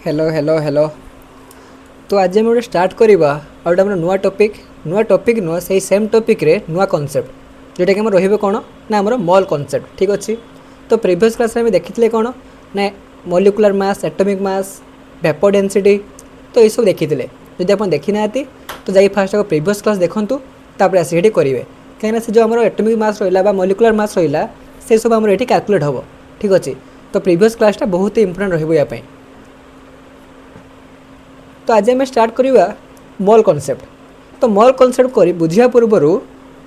Hello hello hello. तो आज आम गोटे स्टार्ट करवा आ गए नुआ टॉपिक नुआ से सेम टॉपिक रे नुआ कॉन्सेप्ट जोटा कि आम रे कौन ना आम मॉल कॉन्सेप्ट। ठीक अच्छे। तो प्रीवियस क्लास में देखी कौन ना molecular mass, atomic mass, vapour density, तो ये सब देखी जदि आप देखी ना तो जाई फास्ट आप प्रीवियस क्लास देखूँ तापर आसिक करेंगे कहीं से जो आम एटॉमिक मास रहा मॉलिक्यूलर मास रहा से सब आम ये कैलकुलेट हम। ठीक अच्छे। तो प्रीवियस क्लासटा बहुत ही इंपोर्टेंट रही। तो आज आम स्टार्ट करवा मॉल कॉन्सेप्ट। तो मॉल कॉन्सेप्ट कर बुझा पूर्वर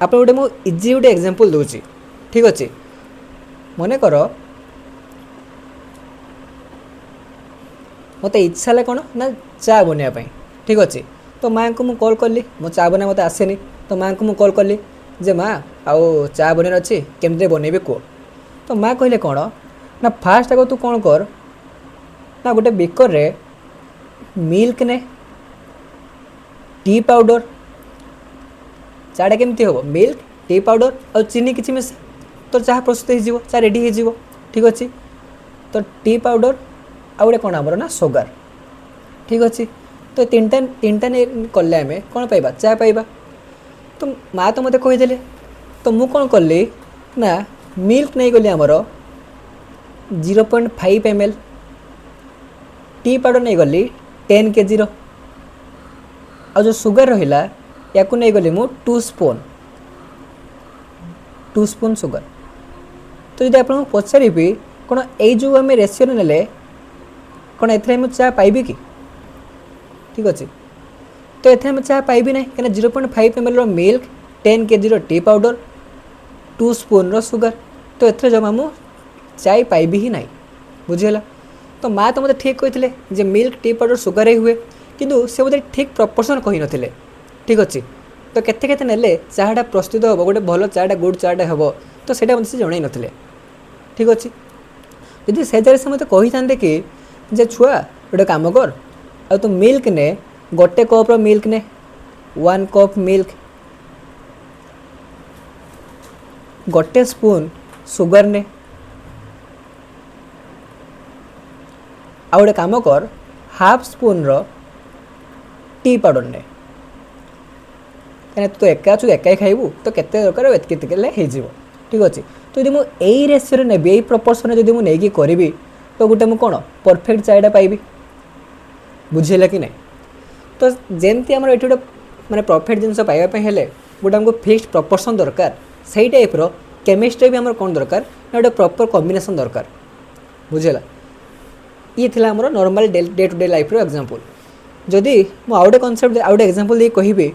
आप गोटे मु इजी गोटे एग्जांपल दूसरी। ठीक अच्छे। मन कर मत इच्छा है कौन ना चा बनवाई। ठीक अच्छे। तो माँ को मुझे कॉल कली मो चा बना मत आसेनी। तो माँ को मुझे कॉल कली जे माँ आउ चा बनवार अच्छी केमती बनइबे कह। तो माँ कहले कौन ना फास्ट आग तू कौन कर ना गोटे बेकर रे मिल्क ने टी पाउडर चाटा केमती हम मिल्क टी पाउडर और चीनी किसी मिस तो चाह प्रस्तुत हो चा रेडी हो। ठीक अच्छे। तो टी पाउडर आ गए कौन आमर ना सुगार। ठीक अच्छे। तो तीन टाइम कले आम कौन पाइबा चा पाइबा। तो माँ तो मत कहीदे तो मु कौन कली ना मिल्क नहीं गली आमर 0.5 ml, टी पाउडर नहीं गली 10 kg आ जो सुगर रहा या नहीं गली मु 2 स्पून सुगर। तो जब आपको पचारि कौन यही जो आम रेसीओ ने कौन ए चा पाइबी कि। ठीक अच्छे। तो ये चा पाइबी ना कहीं 0.5 ml milk 10 kg T powder 2 spoon sugar तो ये जमा मु चाय पाइबी ही ना। बुझीगला। तो माँ तो मतलब ठीक कहते जे मिल्क टी पाउडर सुगर ही हुए किंतु से बोलते ठीक प्रपोर्शन कही नथिले। ठीक अच्छे। तो केते केते नेले चाटा प्रस्तुत हम गोटे भल चाटा गुड चाटा हम तो सेटा मत से जन नथिले। ठीक अच्छे। यदि से जगह से मत कही था कि जे छुआ गोटे काम कर आ तू मिल्क ने गोटे कप मिल्क ने 1 कप मिल्क गोटे स्पून सुगर ने आ गए कम कर हाफ स्पून टी पाउडर ने कहीं तो एका अच्छु एका खाइबू तो केते दरकार हो। ठीक अच्छे। तो यदि मुझे यही रेसीओ ने यही प्रपोर्शन जब मुझे करी तो गोटे मुझे कौन परफेक्ट चायटा पाइबी। बुझेगा कि नहीं। तो जमती आम ये गोटे मैंने परफेक्ट जिन पाइबापे गोटे आमको फिक्सड प्रपोर्शन दरकार से टाइप्र केमिस्ट्री भी आम कौन दरकार ना गोटे प्रॉपर कॉम्बिनेशन दरकार। बुझेगा। ये थी आम normal day to day life example. जदि मुझे कॉन्सेप्ट आउ गोटे एग्जांपल दे कहि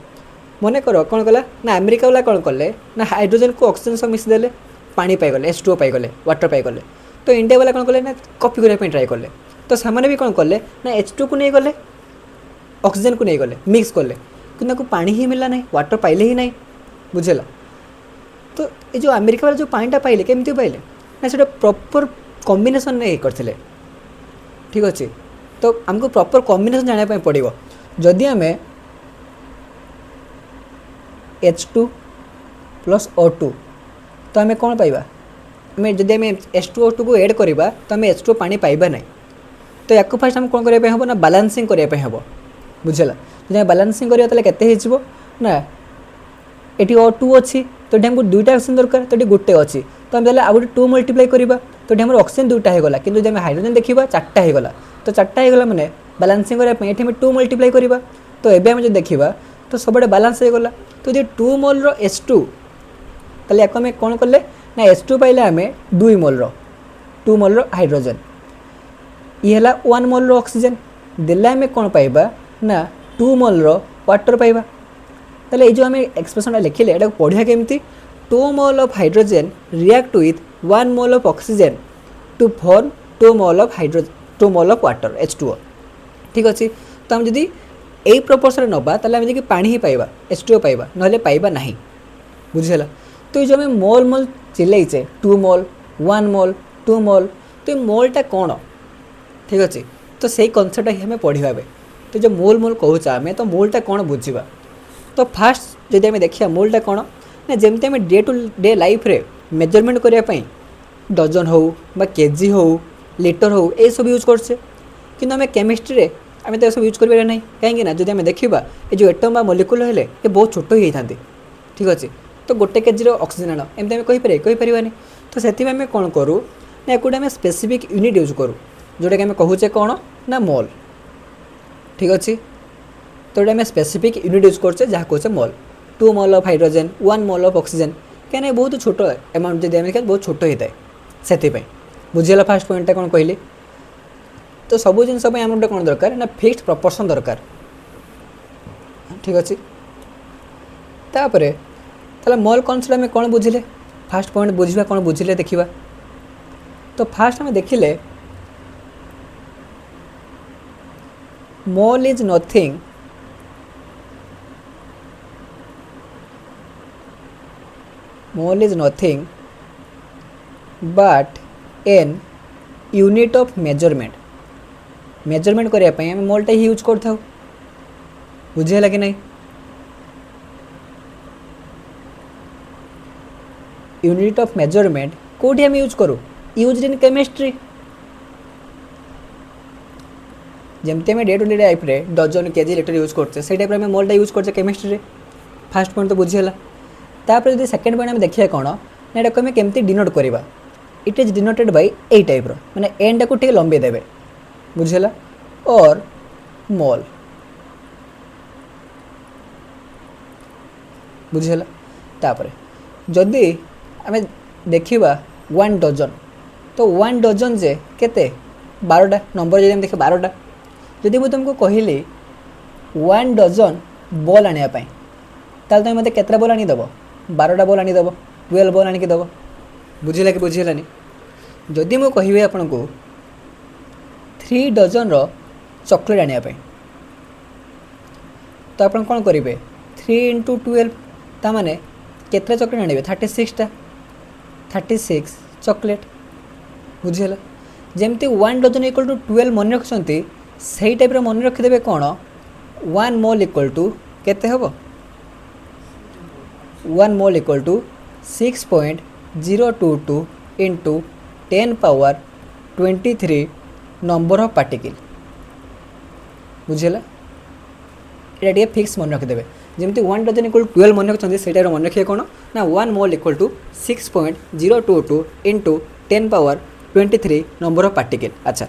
मन कर कौन कला ना अमेरिका वाला कौन कले ना हाइड्रोजन को ऑक्सीजन सब मिसदेले पानी पाइगले H2O पाइगले वाटर पाइगले। तो इंडिया वाला कौन कले ना कॉपी करने ट्राए कले तो से भी कौन कले ना H2 को नहीं गले ऑक्सीजन को नहीं गले मिक्स कले कि पानी ही मिलला नहीं वाटर पाइले ही नहीं। बुझेगा। तो ये जो अमेरिका वाला जो पानीटा पाइले केमती पाइले ना से प्रॉपर कॉम्बिनेशन नहीं करथिले। ठीक अच्छे। तो आमको प्रॉपर कॉम्बिनेशन जाना पड़ो जदि आम H2 + O2 तो आम कौन पाइबा आम जदि आम H2O2 को ऐड करवा तो आम H2O पानी पाइबा ना। तो या फास्ट आम कौन करने हम ना बालांसिंग करने हम। बुझेगा। जब बालांसिंग करा के ना ये O2 अच्छी तो ये हमको 2टा ऑक्सीजन दरकार तो ये गोटे अच्छी तो आम आ गए 2 मल्टीप्लाई करवा तो ये ऑक्सीजन 2टा होगा कि जब हाइड्रोजन देखा 4टा होगा तो 4टा होगा मैंने बालांसिंग करने ये 2 मल्टीप्लाई करवा तो ये आम जो देखा तो सब बालांस होगा। तो ये 2 मोल H2 ताले या आम कौन कले ना H2 पाइले आम 2 मोल 2 मोल हाइड्रोजन ये 1 मोल ऑक्सीजन देले आम कौन पाइबा ना 2 मोल वाटर पाइबा। ताले जो आम एक्सप्रेशन लिखिले ये पढ़िया केमती 2 mole of hydrogen react with 1 mole of oxygen to form 2 mole of water H2O। ठीक अच्छे। तो आम जदि यही प्रपोर्शन नवा ताले आम पानी ही पाइबा H2O पाइबा ना पाइबा ना। बुझेगा। तो ये जो आम मोल मोल चिल्लाइचे 2 मोल 1 मोल 2 मोल तो ये मोलटा कौन। ठीक अच्छे। तो सही कनसेप्ट ही आम पढ़ा। तो जो मोल मोल कहूँ आम तो मोलटा कौन बुझा। तो फास्ट जदि आम देखिए मोलटा कौन ना जमती आम डे टू डे लाइफ रे मेजरमेंट करने डजन हो केजी हो लिटर हो ये सब यूज करछे कि आम केमिस्ट्री आम तो सब यूज कर कहीं जब आम देखा ये जो एटम मलिक्यूल हेले ये बहुत छोट ही था ठीक अच्छे तो गोटे केजी ऑक्सीजन आण एमती आम कहीपर तो से आम कौन करूँ ना एक गोटे आम स्पेसिफिक यूनिट यूज करूँ जोटा कि आम कहूचे कौन ना मोल ठीक अच्छे तो ये आम स्पेसिफिक यूनिट यूज करचे जहाँ कहे मोल 2 mole of hydrogen 1 mole of oxygen कहीं बहुत छोट अमाउंट जब आम देखा बहुत छोट होता है से बुझीगला फास्ट पॉइंटा कौन कहली तो सब जिनस आम गोटे कौन दरकार ना फिक्स्ड प्रपोर्शन दरकार ठीक अच्छे तापर ताला मोल कनसेप्ट आम कौन बुझिले फास्ट पॉइंट बुझा कौन बुझिले देखा तो फास्ट आम देखिले mole is nothing but an unit of measurement करने आम मोलटा ही यूज कर बुझेगा कि नहीं यूनिट ऑफ मेजरमेंट कौटी आम यूज करूँ यूज इन केमिस्ट्री जमती आम डे टू डे लाइफ रे डजन केजी लिटर यूज करते से टाइप आम मोलटा यूज करते केमिस्ट्री फास्ट पॉइंट तो बुझीगला तापर जो सेकेंड पॉइंट आम देखिए कौन ना यहाँ आम केमती डिनोट करवा it is denoted by A type माने एन टाक टे लंबे देवे बुझेगा और मोल बुझेगा तापर जदि आम देखा 1 डजन तो 1 डजन जे केते 12टा नंबर जब देखे 12टा जदि मुझे तुमको कहली 1 डजन बॉल आने ताल तुम मत केतटा बॉल आनीदेव 12टा बॉल आनीदेव 12 बॉल आणिक देव बुझेगा कि बुझेगानी जदि मु कहि आपन को 3 डजन रो चॉकलेट आने तो आप कौन करेंगे 3 × 12 ता माने केतटा चॉकलेट आने 36टा 36 चॉकलेट बुझेगा जमती 1 डजन इक्वल टू 12 मन रखुंट से टाइप मन रखिदे कौन 1 मोल इक्वल टू केते हम 1 mole equal to 6.022 into 10 power 23 number of particle बुझेगा ये फिक्स मन रखिदे जमती 1 डजन इक्वल 12 मन रखुंट से टाइप मन रखिए कौन ना 1 mole equal to 6.022 into 10 power 23 number of particle अच्छा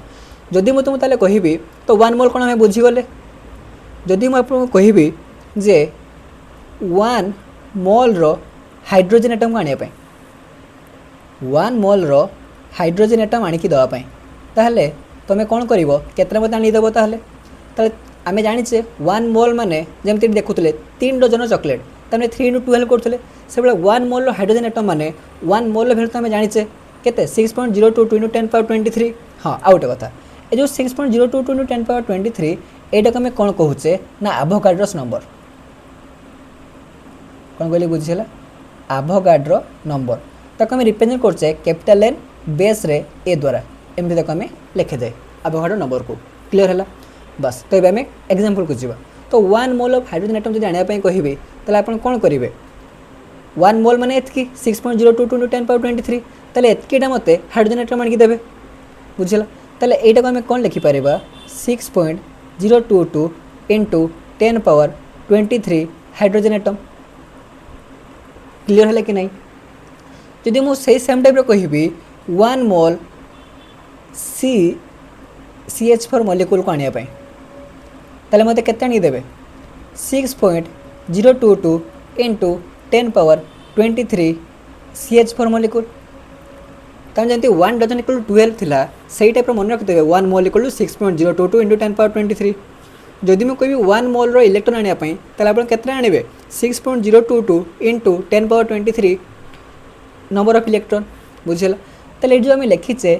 जदि मुझे तुमको कहबी तो 1 मोल कौन आम बुझीगले जदि मुझे कहबी जे 1 मोल रो हाइड्रोजन एटम को आने 1 मोल रो हाइड्रोजन एटम आणिकी देवाई ताहले तुम कौन कर केतटा मत आनीदेव ताहले आम जाचे 1 मोल माने जमती देखुले 3 डजन चॉकलेट तमें 3 × 12 करते से 1 मोल हाइड्रोजन एटम माने 1 मोल भेल तो आम जाचे केते 6.022 इंटू 10 पावर 23 हाँ आउ गोटे कथा ये जो 6.022 इंटू 10 पावर 23 एटा को आम कौन कहूचे ना एवोगाड्रोस नंबर कौन कहली बुझीगला एवोगाड्रो नंबर ताको आम रिप्रेजेंट करचे कैपिटल एन बेस रे ए द्वारा एमती ताको आम लिखिदे एवोगाड्रो नंबर को क्लियर है बस तो ये आम एग्जांपल को जीवा तो 1 मोल ऑफ हाइड्रोजन एटम जब आने कहबे ताले आपण कौन करेंगे 1 मोल माने एतकी 6.022 इंटू 10 पावर 23 ताले एतकीटा मते हाइड्रोजन एटम आणिकी देबे बुझिला ताले एटा को आम कौन लिखिपर 6.022 into 10 power 23 hydrogen atom clear है कि नहीं जदि मुझे सेम टाइप कहबी 1 मोल CH4 मॉलिक्यूल को आने ताले मते केते आनी देबे 6.022 इंटू 10 पावर 23 CH4 मॉलिक्यूल तमें जमी 1 डजन इक्वल टू 12 थिला सही टाइप मन रखिदेवे 1 mole equal to 6.022 into 10 power 23 जदि मैं कह 1 मोल रो इलेक्ट्रॉन आने ताले आपण केते आनिबे 6.022 into 10 power 23 number of electron बुझेला ताले जो आम लिखीचे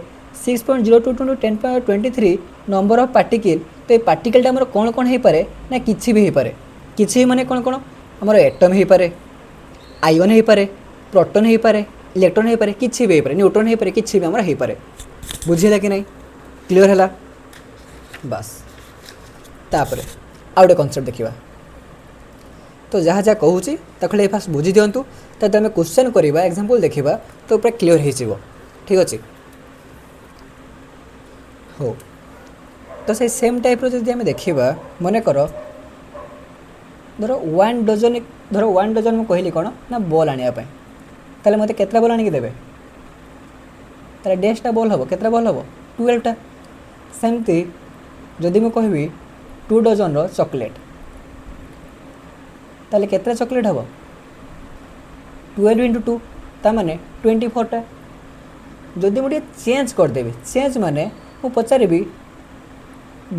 6.022 into 10 power 23 number of particle तो ये पार्टिकलटा आमर कौन कौन हो पारे ना किसी भी हो पारे किसी माने कौन कौन आमर एटम हो पारे आयन हो पारे प्रोटॉन हो पारे इलेक्ट्रॉन हो पारे किसी भी हो पारे न्यूट्रॉन हो पारे किसी भी आमर हो पारे बुझेगा कि नहीं क्लियर है बस तापर आउ गोटे कनसेप्ट देखा तो जहाँ जहाँ कहूँ ताको फास्ट बुझी दिंतु तो आम क्वेश्चन करवा एग्जांपल देखा तो पूरा क्लियर हो ठीक अच्छे हो तो से सेम टाइप जब आम देखा मन कर धर 1 डजन धर 1 डजन मुझे कहली कौन ना बॉल आने ताले मत केतला बॉल आनिक देवे ताले 10टा बॉल हम केतला बॉल हम 12टा सेमती जदि मुझे कहबी 2 डजन चॉकलेट ताले केतला चॉकलेट हम 12 इंटू 2 ताने 24टा जदि मुझे चेंज करदेवी चेंज माने मु पचारि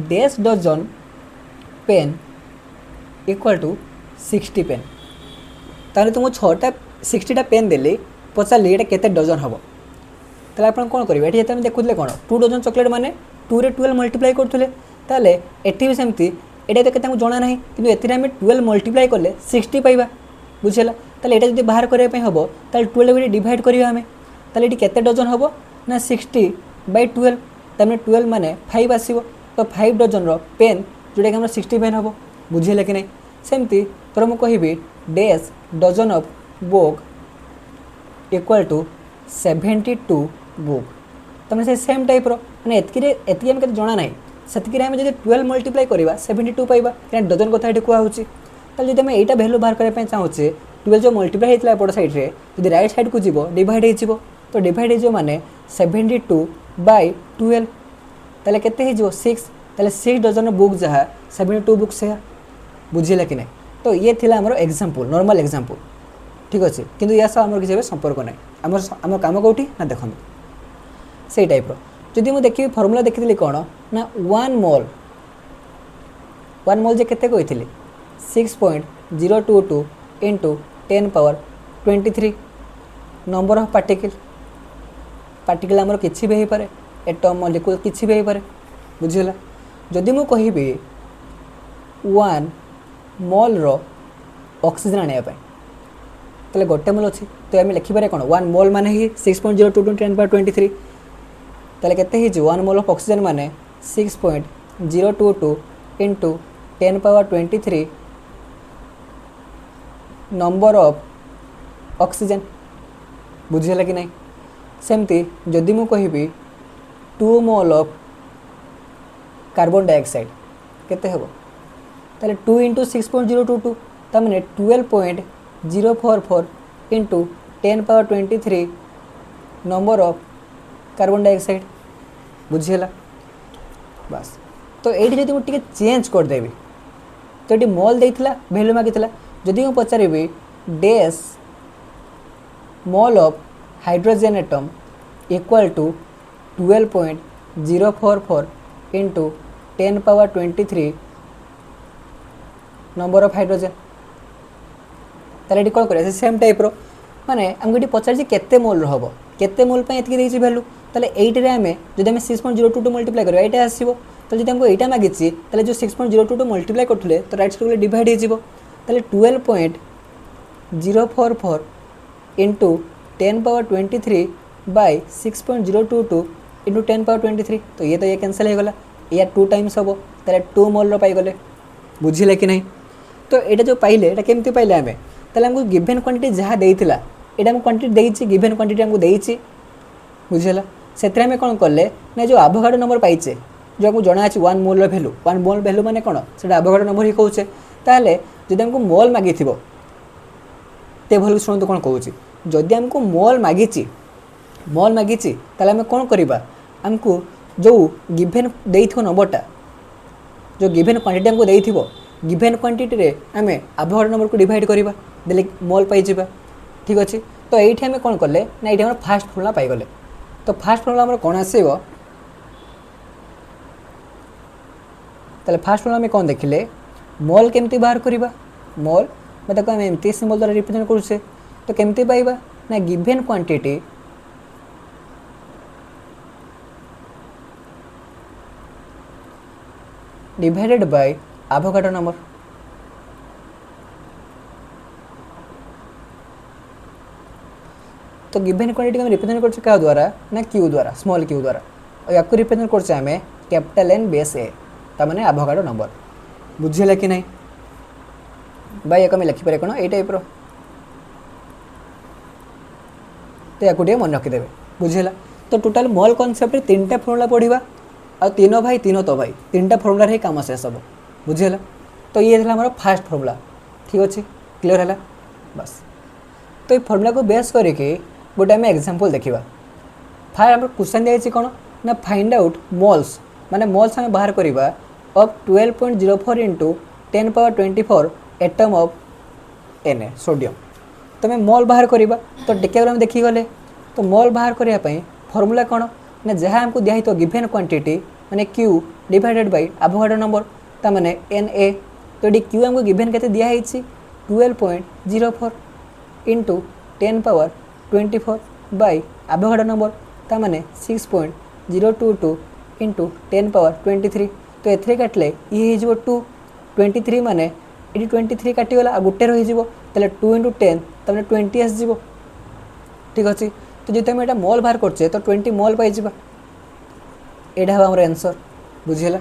10 dozen pen equal to 60 pen ताले तुमको 6टा 60टा पेन देली पचारि ये केते डजन हम ताले आप कौन करेंगे ये देखुले कौन 2 डजन चॉकलेट माने 2 रे 12 मल्टीप्लाई करते ताले एठी भी सेमती एटा तो केते जना ना कि एथिरे आम 12 मल्टीप्लाई कले 60 पाइबा बुझेगा ताले एटा जदि बाहर करने हम ताले 12 डिवाइड करिया हमें ताले केते डजन हम ना 60/12 तमें 12 माने 5 आसो तो 5 डजन पेन जोटा कि 60 पेन हम बुझेगा कि नहीं सेमती तर मुझे कहबी 10 dozen of book equal to 72 book तमें से सेम टाइप मैंने एति आम जना ना से आम जब 12 मल्टीप्लाई करवा 72 पाइबा क्या डजन कथा ये कहूँ ताले जब आम यहाँ भैल्यू बाहर करने चाहूँचे 12 जो मल्टीप्लाई होता है एपट सैड्रे जब रईट साइड को जीव डिवाइड हो तो डिवाइड हो माने 72/12 ताले केते हो 6 ताले 6 डजन बुक जहाँ 72 बुक से बुझेगा कि नहीं तो ये थिला हमर एग्जांपल नॉर्मल एग्जांपल ठीक अच्छे किंतु या सब आमर किसी संपर्क ना आम कम कौटी ना देखो से टाइप जदि मुझे देखी फर्मूला देखी कौन ना 1 मोल जे केते कही 6.022 into 10 power 23 number of particle आमर किसी भी हो पारे एटम मॉलिक्यूल किसी भी हो पारे बुझीगला जदि मु कहबी 1 मोल रो ऑक्सीजन आने ताले गोटे मोल अच्छी तो आम लिखिपारे कौन 1 मोल माने ही 6.022 10 पावर 23 ताले केते ही 1 मोल ऑफ ऑक्सीजन माने 6.022 into 10 power 23 number of oxygen बुझीगला कि नहीं सेमती जदि मु कहबी 2 मोल ऑफ कार्बन डाइऑक्साइड केते हेबो ताले 2 इंटू 6.022 तामने 12.044 into 10 power 23 number of carbon dioxide बुझीगला बस तो ये जब मुझे चेंज करदेवी तो ये मोल देता भैल्यू मागिला जदि मुझे पचारि डेस mole of hydrogen atom equal to 12.044 into 10 power 23 number of hydrogen ताले ये कौन कर सेम टाइप माने आमको ये पचार केते मोल हम केते मोल ये भैल्यू ताले एइटे आम जब आम 6.022 मल्टीप्लाई करवा ये आसो तो जब हमको यहाँ मागी जो 6.022 मल्टीप्लाई करते तो राइट साइड डिवाइड हो 12.044 into 10 power 23 by 6.022 into 10 power 23 तो ये कैंसल होगला या 2 टाइम्स हम ताले 2 मोल पाइगले बुझिले कि नहीं तो ये जो पाइले ये केमती पाइले आम ताले हमको गिवन क्वांटिटी जहाँ देइथिला एटा हम क्वांटिटी देइछि गिवन क्वांटिटी हमको देइछि बुझिला सेतरे हम कौन कले ना जो आभोगाड्रो नंबर पाइचे जो हमको जना अछि 1 मोल भैल्यू 1 मोल भैल्यू माने कौन से आभोगाड्रो नंबर ही कहूचे ताले जदि हमको मोल मागी ते भल शुणु कौन कहूँ जदि हमको मोल मागी ताले आम कौन करवा आमको जो गिवन देइथिबो नंबरटा जो गिवन क्वांटिटी हमको देइथिबो गिवन क्वांटिटी रे आम आभोगाड्रो नंबर को डिवाइड करवा देले मोल पाई जावा ठीक अच्छे तो ये आम कौन कले ना ये फास्ट फर्मुला पाईगले तो फास्ट फर्मुला आम कौन आसो ताले फास्ट फर्मुला आम कौन देखिले मोल केमती बाहर करवा मोल मतलब आम एमती सिंबल द्वारा रिप्रेजेंट करुचे तो केमती पाइबा ना given quantity divided by Avogadro number तो गिवन क्वांटिटी हम रिप्रेजेंट करछे क्या द्वारा ना क्यू द्वारा स्मॉल क्यू द्वारा और या रिप्रेजेंट करछे आम कैपिटल एन बेस ए तामाने आभोगाड्रो नंबर बुझिले कि नहीं बाय एक लिखिपारे कौन ये टाइप तो या मन रखिदे बुझेगा तो टोटाल मोल कनसेप्ट 3टा फर्मुला पढ़ा आ तीनों भाई तीनों तो भाई तीन टा फर्मुला ही काम शेष हम बुझीगला। तो ये आम फास्ट फर्मुला ठीक अच्छे क्लीयर है बस। तो ये फर्मुला को बेस करके गोटे आम एग्जांपल देखा। फास्ट आम क्वेश्चन दिखाई कौन ना फाइंड आउट मोल्स माने मोल्स आम बाहर करवा of 12.04 into 10 power 24 atom of Na sodium. तो आम मोल बाहर करवा तो टेक्याग्राम देखी गले। तो मोल बाहर करने फर्मुला कौन ना जहाँ आमको दिखाई तो गिभेन क्वांटिटी माने Q divided by Avogadro number ता माने Na। तो ये Q आमको गिभेन के दिखाई 12.04 into 10 power 24 by Avogadro number ता माने 6.022 इंटू 10 पावर 23। तो एथरे काटले ये हो 2 23 माने ये 23 काटिगला आ गोटे रही ताले 2 इंटू 10 तमें 20 आसज ठीक अच्छे। तो जो आम यहाँ मोल बाहर करचे तो 20 मोल पाइबा यहाँ हम आंसर बुझीगला।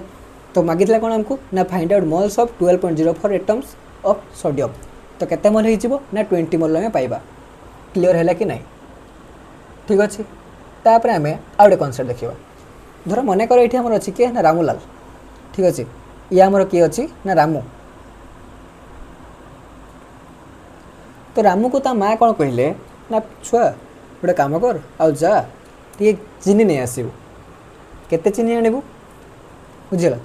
तो मागिला कौन आमको ना find out moles of 12.04 atoms of sodium. तो केते मोल हो ना 20 मोल आम पाइबा क्लीयर है कि नहीं ठीक अच्छे। तापर आम आउटे कनसेप्ट देखा धर मन कर ये आम अच्छी किए ना रामूलाल ठीक अच्छे ये आमर किए अच्छी ना रामू। तो रामू को ता माँ कौन कहले ना छुआ गोटे कम कर आ जा टे चीनी नहीं आसबू केते चीनी आणबू बुझीगला।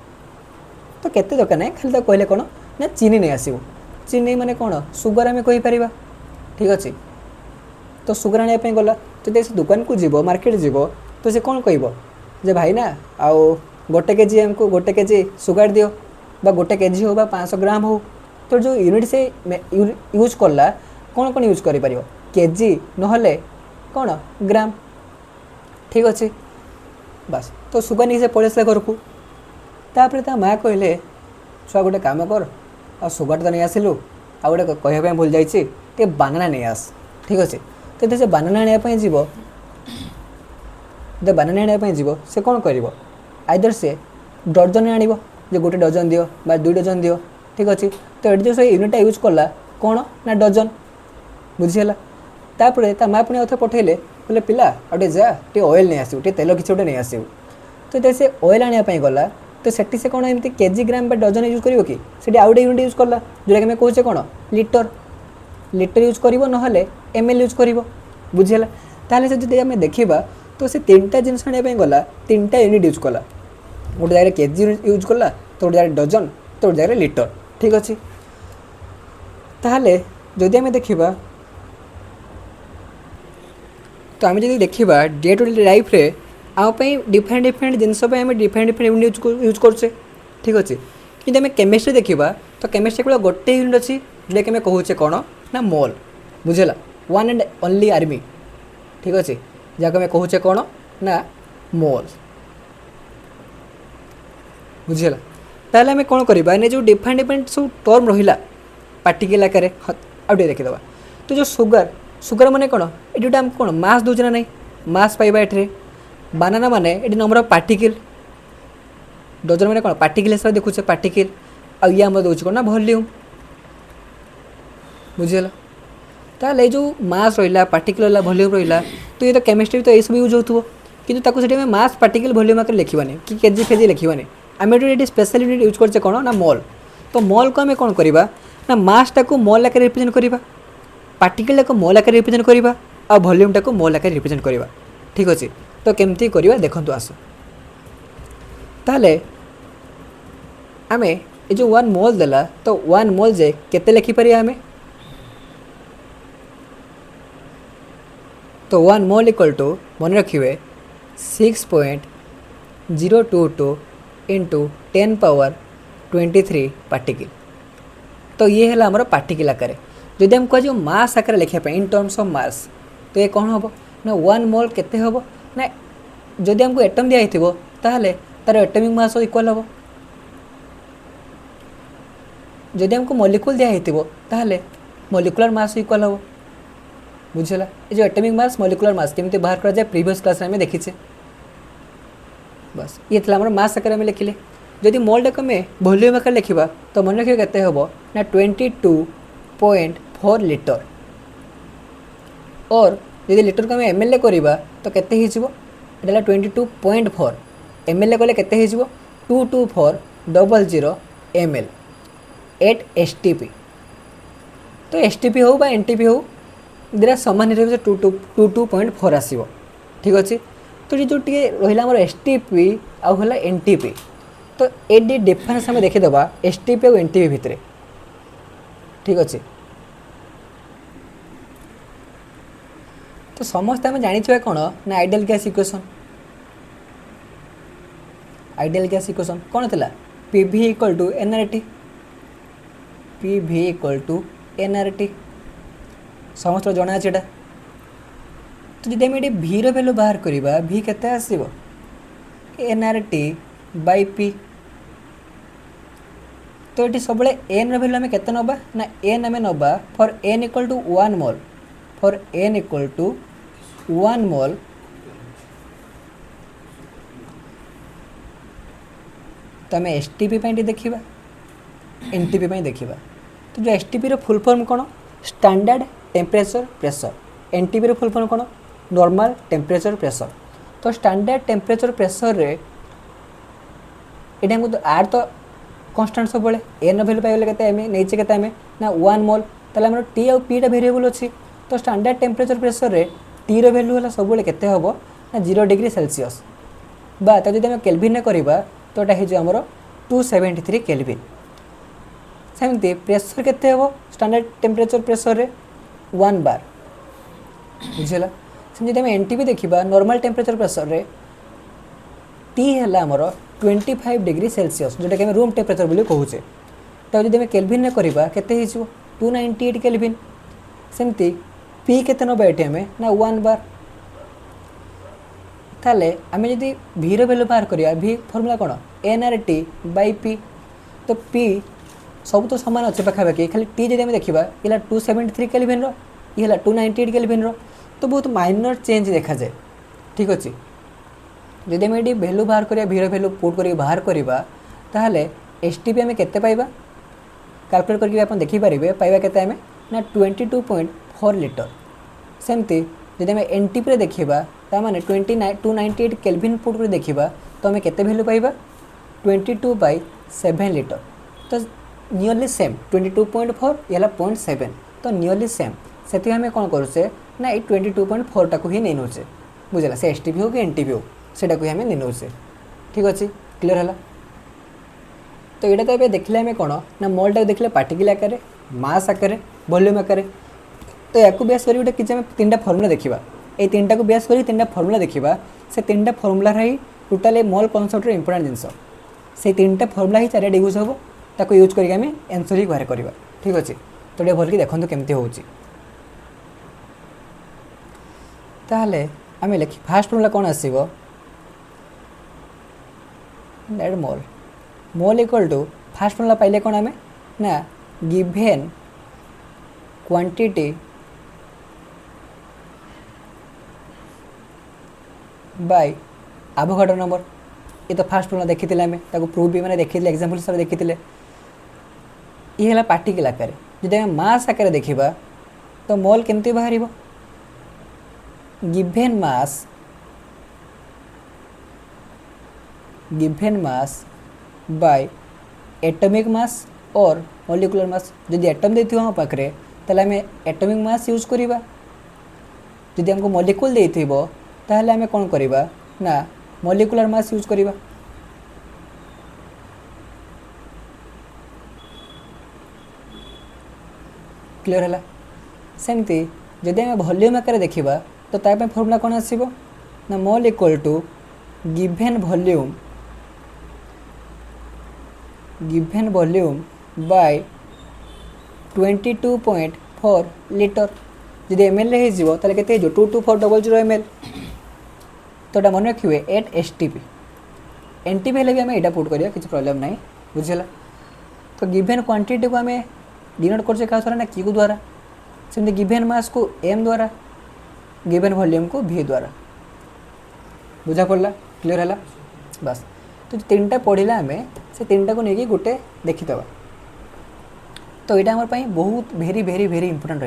तो केते दरकार ना खाली कहले कौन ना चीनी नहीं आसबू चीनी माने कौन सुगर आम कहीपर ठीक अच्छे। तो सुगर आने गला तो से दुकान को जीव मार्केट जीव तो से कौन कह जे भाई ना आओ गोटे केजी आमको गोटे केजी सुगर दियो बा गोटे केजी हो 500 ग्राम हो। तो जो यूनिट से यूज कला कौन कौन यूज कर केजी नहले कौन ग्राम ठीक अच्छे बस। तो सुगर नहीं से पड़े घर को तापर ता माँ कहले छुआ गोटे काम कर आ सुगर तो नहीं आसिलु आ गोटे कहवाई भूल जाइए बानाना नहीं आस ठीक अच्छे। तो से बानाना आने जीव तो बानाना आने जीव से कौन कर आइदर से डजन आण जो गोटे डजन दियो बा 2 डजन दियो ठीक अच्छे। तो ये जो से यूनिटा यूज कला कौन ना डजन बुझीगला। तापर ता माँ पुणी अथ पठेले बोले पिला आटे जा टे ऑयल नहीं आसू टे तेल किसी गोटे नहीं आसू। तो से ऑयल आने गला तो सेठी से कौन एमती केजी ग्राम बा डजन यूज करिवो कि सेठी आउ गोटे यूनिट यूज कला जोटा कि कहूचे कौन लिटर लिटर यूज करिवो नहले ml यूज करिवो बुझीगला। ताहले से जदि आमे देखिबा तो से तीनटा जिनिस आने गला तीनटा यूनिट यूज कला गोटे जगह केजी यूज कला तो गोटे जगह डजन तो गोटे जगह लिटर ठीक अच्छे। ताहले जदि आमे देखिबा तो आम जब देखा डे टू डे लाइफ रे आम डिफरेंट डिफरेंट जिनस डिफरेंट डिफरेंट यूनिट यूज करचे ठीक अच्छे। कि आम केमिस्ट्री देखा तो केमिस्ट्री केवल गोटे यूनिट अच्छी जोटा कि कहूचे कौन ना मोल बुझेगा वन एंड ओनली आर्मी ठीक अच्छे जहाँ आम कहूचे कौन ना मोल बुझेगा। ताहले आम कौन करवा जो डिफरेंट डिफरेंट सब टर्म रहा पार्टिकल आकार आउटे देखीदे। तो जो सुगर सुगर माने कौन ये आम कौन मास दूचे ना नहीं मास पाइबा एठरे बानाना माने ये नंबर ऑफ पार्टिकल डजन माने कौन पार्टिकल हिसाब से देखुचे पार्टिकल आ ये आम दूचे कौन ना वॉल्यूम बुझीगला। ताहले जो मास रहा पार्टिकल रहा वॉल्यूम रहा तो ये तो केमिस्ट्री तो ये सब यूज हो कि मास पार्टिकल वॉल्यूम आकर लिखवानी कि केजी फेजी लिखवानी आम ये स्पेशल यूनिट यूज करचे कौन ना मोल। तो मोल को आम कौन करवा ना मासटा को मोल आकार रिप्रेजेंट करवा पार्टिकल को मोल आकार रिप्रेजेंट करवा आ वॉल्यूमटा को मोल आकार रिप्रेजेंट करवा ठीक अच्छे। तो केमती करवा देखो आस ताले आम ये जो 1 मोल देला तो 1 मोल जे केते लिखिपर आम तो 1 मोल इक्वल टू मन रखिए 6.022 इंटू 10 पावर 23 पार्टिकल। तो ये है आमर पार्टिकल आकार जदि हम कह मास आकार लिखा इन टर्म्स ऑफ मास तो ये कौन हम ना 1 मोल केते हम ना जदि हमको एटम दिखाई ताहले तार एटमिक मास इक्वल हम जदि हमको मॉलिक्यूल दिखाई ताहले मॉलिक्यूलर मास इक्वल हम बुझेगा। ये जो एटमिक मास मॉलिक्यूलर मास केमती बाहर करा जाए प्रीवियस क्लास में देखीचे बस ये था आम मास आकार में लिखिले। जदि मोल टाक आम वॉल्यूम आकार लिखा तो मन रखिए केते हम ना 22.4 लिटर और यदि लिटर को आम ml करवा तो केते 22.4 ml कले केते हे जिवो 22400 ml एट STP। तो STP हो बा NTP हो दिरा समान रही 22.4 आसो। ठीक अच्छे। तो ये जो टे रहा आम STP आउ है NTP, तो ये डिफरेन्स आम देखीदे STP और NTP भितर। ठीक अच्छे। तो समस्त आम जानी कौन ना ideal gas equation. Ideal gas equation कौन थी? PV equal to nRT। PV equal to nRT समस्त जना अच्छे। तो जब आम ये V वैल्यू बाहर करवा V केते आसो nRT बाय P। तो ये सब n वैल्यू आम केते नबा ना n आम नबा for n equal to 1 mole. For n equal to 1 mole तो आम STP देखा NTP देखा। तो जो STP रो फुल फॉर्म कौन? Standard temperature pressure. NTP रो फुल फॉर्म कौन? Normal temperature pressure. तो स्टैंडर्ड टेम्परेचर प्रेशर रे ये आर तो कांस्टेंट सब एन वैल्यू पाइले केते आम नहींचे केते आम ना 1 मोल। ताले हमर टी और पी टा वेरिएबल अच्छी। तो स्टैंडर्ड टेम्परेचर प्रेशर रे टी रो वैल्यू है सब केते हम ना 0 डिग्री सेल्सियस बा तो जब केल्विन करवा तो ये आमर 273 केल्विन। सेमती प्रेशर केते हम स्टैंडर्ड टेम्परेचर प्रेशर रे 1 बार। बुझेगा। जब आम NTP देखा नॉर्मल टेम्परेचर प्रेशर रे टी है आमर 25 डिग्री सेल्सियस जोटा कि रूम टेम्परेचर बोली कहूचे। तो जब आम केल्विन करवा केते 298 केल्विन। सेमती पी केते नबा ये आम ना 1 बार। ताले आम जब V रो वैल्यू बाहर करिया V फॉर्मूला कौन? nRT by P। तो P सब तो सामान अच्छे पाखापाखि खाली टी जब देखा ये 273 केल्विन ये 298 केल्विन तो बहुत माइनर चेंज देखा जाए। ठीक अच्छे। जब आम ये वैल्यू बाहर करिया V रो वैल्यू पुट कर बाहर करवा ताहले STP आम केते पाइबा कैलकुलेट करके आप देखिपारे पाइबा केते आम ना 22.4 लीटर। सेमती जब आम NTP रे देखा ताने 298 केल्विन पुट कर देखा तो आम केते वैल्यू पाइबा 22/7 लीटर। तो नियरली सेम 22.4 ये 0.7 तो नियरली सेम से आम कौन करुचे ना ये 22.4 टाक ही नहीं नौचे। बुझेगा। से STP हो कि NTP हो सेटा को हमें नहीं नौचे। ठीक अच्छे। क्लियर है। तो ये तो देखले आम कौन ना मोल टाक देखले पार्टिकल आकार मास आकार वॉल्यूम आकार। तो या बेस कर किसी आम 3टा फर्मुला देखा ये 3टा को बेस कर 3टा फर्मुला देखा से 3टा फर्मुला ही टोटाल मोल कनसेप्ट इंपोर्टेंट जिनस से 3टा फर्मुला ही 4 यूज हम ताको यूज करके आम आंसर ही बाहर करवा। ठीक अच्छे। तो ये भल कि देखो केमती हो ताहले आम लिखी फास्ट फर्मुला कौन आसो that mole. Mole equal to first formula पाइले कौन आम ना given quantity by Avogadro number. ये तो फास्ट फर्मुला देखी आम ताको प्रूफ भी मैंने देखी एग्जांपल हिसाब से देखी ये है पार्टिकल आकार। जब आम मास आकार देखा तो मोल केमती बाहर given mass by atomic mass और मॉलिक्यूलर मास। जब एटम देती हम पाखे ताले आम एटॉमिक मास यूज करवा। जब हमको मॉलिक्यूल देती ताहले आम कौन करवा ना मॉलिक्यूलर मास यूज करवा। क्लियर है। सेमती जब आम वॉल्यूम आकार देखा तो ताप फर्मुला कौन आसो ना mole equal to given volume by 22.4 litre. जब ml हो केते 22400 ml। तो मन रखिए एट STP। NTP हेल्ले भी आम यहाँ पुट करिया किसी प्रॉब्लम नहीं। बुझेगा। तो गिवेन क्वांटिटी को आम डिनोट कर क्या ना Q द्वारा। सेमती गिवेन मास को M द्वारा गिवेन वॉल्यूम को V द्वारा। बुझा पड़ा। क्लियर है। बस तो 3टा पढ़ला आम से 3टा को लेकिन गोटे देखीदे। तो यहाँ आम बहुत भेरी भेरी भेरी इंपोर्टेंट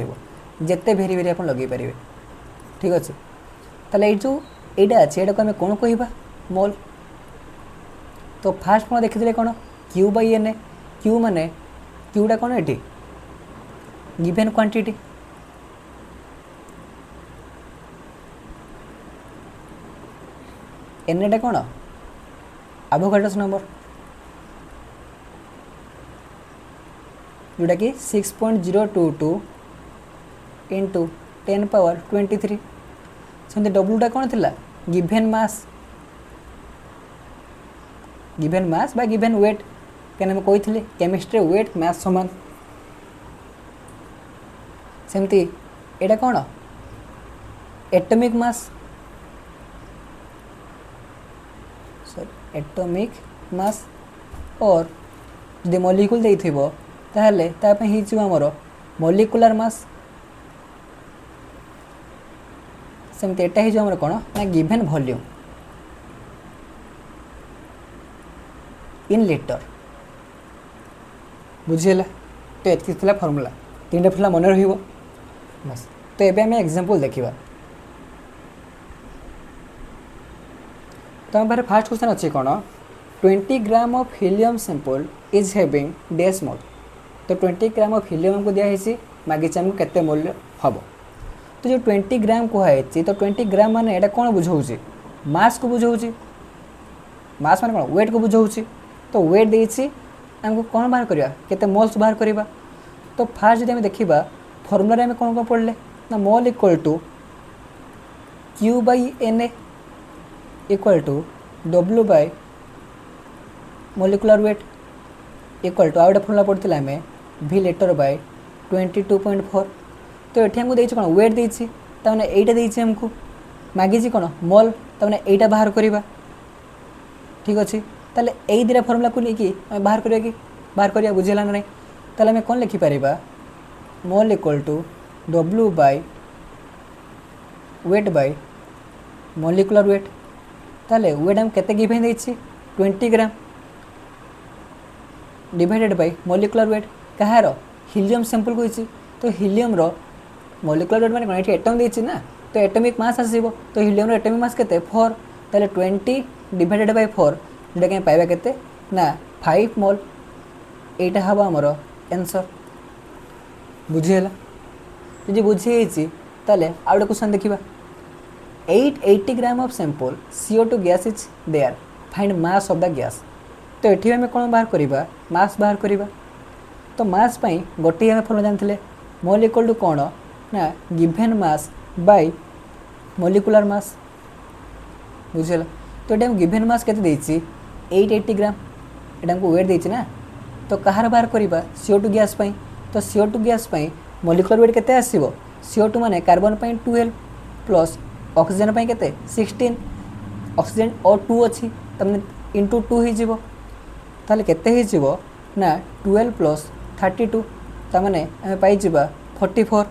रते भेरी भेरी आप लगे पारे। ठीक अच्छे। ताले ये जो यहाँ अच्छे यहाँ को आम कौन कह मोल तो फास्ट फॉर्म देखी कौन Q by N A Q माने क्यूटा कौन ये गिभेन क्वांटिटी एन एटा कौन एवोगाड्रोस नंबर जोटा कि 6.022 इंटू 10 पावर 23 सेमती डब्ल्यूटा कौन थिला गिभेन मास बा गिभेन वेट क्या मैं कही केमिस्ट्री वेट मास समान सेमती एटा कौन एटॉमिक मास एटॉमिक मास और जदि मॉलिक्यूल देइथिबो ताहले तापे हिचो हमर मॉलिक्यूलर मास सेमती एटा हिचो हमर कोन ना गिवन वॉल्यूम इन लीटर बुझिला तो एतकी थिला फार्मूला तीनटा फिला मन रहिबो बस तो एबे हम एग्जांपल देखिबा तो हमारे फर्स्ट क्वेश्चन अच्छे कौन 20 gram of helium sample is having dash mole तो 20 ग्राम ऑफ हीलियम हमको दिखाई मागिचे आमको केते मूल्य हम तो जो 20 ग्राम कहुई तो 20 ग्राम मान एटा कौन बुझाऊँ मास को बुझाऊँ मास मान कौन वेट को बुझाऊँ तो वेट देती आमको कौन बाहर करवा केते मोल्स बाहर करवा तो फास्ट जब देखा फर्मुला आम कौन कौन पढ़ले ना mole equal to Q by N A equal to W by molecular weight equal to out formula पढ़ते आम भि लीटर बाय 22.4 तो ये आमको देखिए कौन वेट देती यहीटा देती आमको मागिची कौन मल तमें यहीटा बाहर करवा ठीक अच्छे ताले यही दुटा फर्मुला को लेकिन बाहर करवा बुझेगा ना ताले आम कौन लिखिपर mole equal to W by weight by molecular weight ताले वेट हम केते गिवन देछि 20 gram divided by molecular weight कहार हीलियम सैंपल को तो हीलियम रो मोलिकुलर वेट माने कोन एटम देछि ना तो एटॉमिक मास आसीबो तो हीलियम रो एटॉमिक मास केते 4 ताले 20 डिवाइडेड बाय 4 जोटा कि पाइबा केते ना 5 मोल एटा हबा हमर आंसर बुझियला जे बुझियछि ताले आउडा क्वेश्चन देखिबा 880 gram of sample CO2 gas is there find mass of the gas तो ये आम कौन बाहर करवा मास बाहर करवा तो मास पाई गोटे आम फर्मुला जानते मोल इक्वल टू कौन ना given mass by molecular mass बुझेगा तो ये गिवन मास के 880 ग्राम ये हमको वेट देती ना तो कहार बाहर करवा CO2 गैस पाई तो CO2 गैस पाई मोलिकुलर वेट केते आसीबो CO2 माने कार्बन पाई 12 प्लस ऑक्सीजन पाई केते 16 ऑक्सीजन और 2 अच्छी तमने इंटू 2 हो ताले केते हो ना 12 प्लस 32 तमने आम पाई 44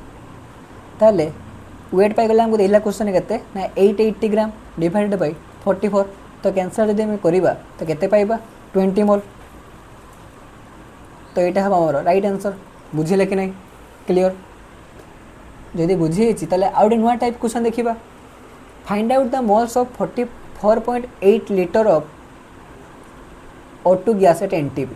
ताले वेट पाई गला हमको देला क्वेश्चन केते ना 880 ग्राम डिवाइडेड बाय 44 तो कैंसर जदि आम करवा तो केते पाइबा 20 मोल तो यहाँ हम आमर राइट आंसर बुझे कि नहीं क्लियर जदि बुझी ताले आउ गोटे नुआ टाइप क्वेश्चन देखा find out the moles of 44.8 litre of O2 gas at NTP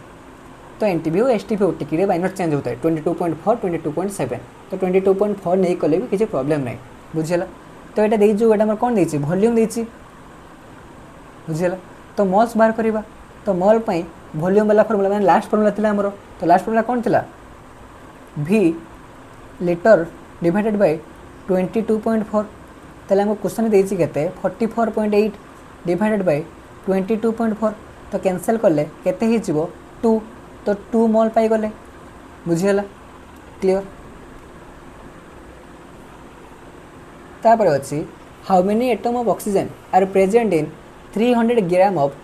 तो NTP हो STP हो टिके माइनस चेंज होता है 22.4 22.7 तो 22.4 नहीं कले भी किसी प्रॉब्लम नहीं बुझेगा तो यहाँ देखो यहाँ कौन देती वॉल्यूम देती बुझेगा तो मल्स बाहर करवा तो मल पाई वॉल्यूम वाला फर्मुला मैंने लास्ट फर्मुला थिला हमरो तो लास्ट फर्मुला कौन थिला V लीटर डिवाइडेड बाय 22.4 ताले हमको क्वेश्चन देछि केते 44.8 डिवाइडेड बाय 22.4 तो कैंसिल कले केते ही जीवो 2 तो 2 मोल पाई गले बुझियला क्लियर तापर अछि how many atom of oxygen are present in 300 gram of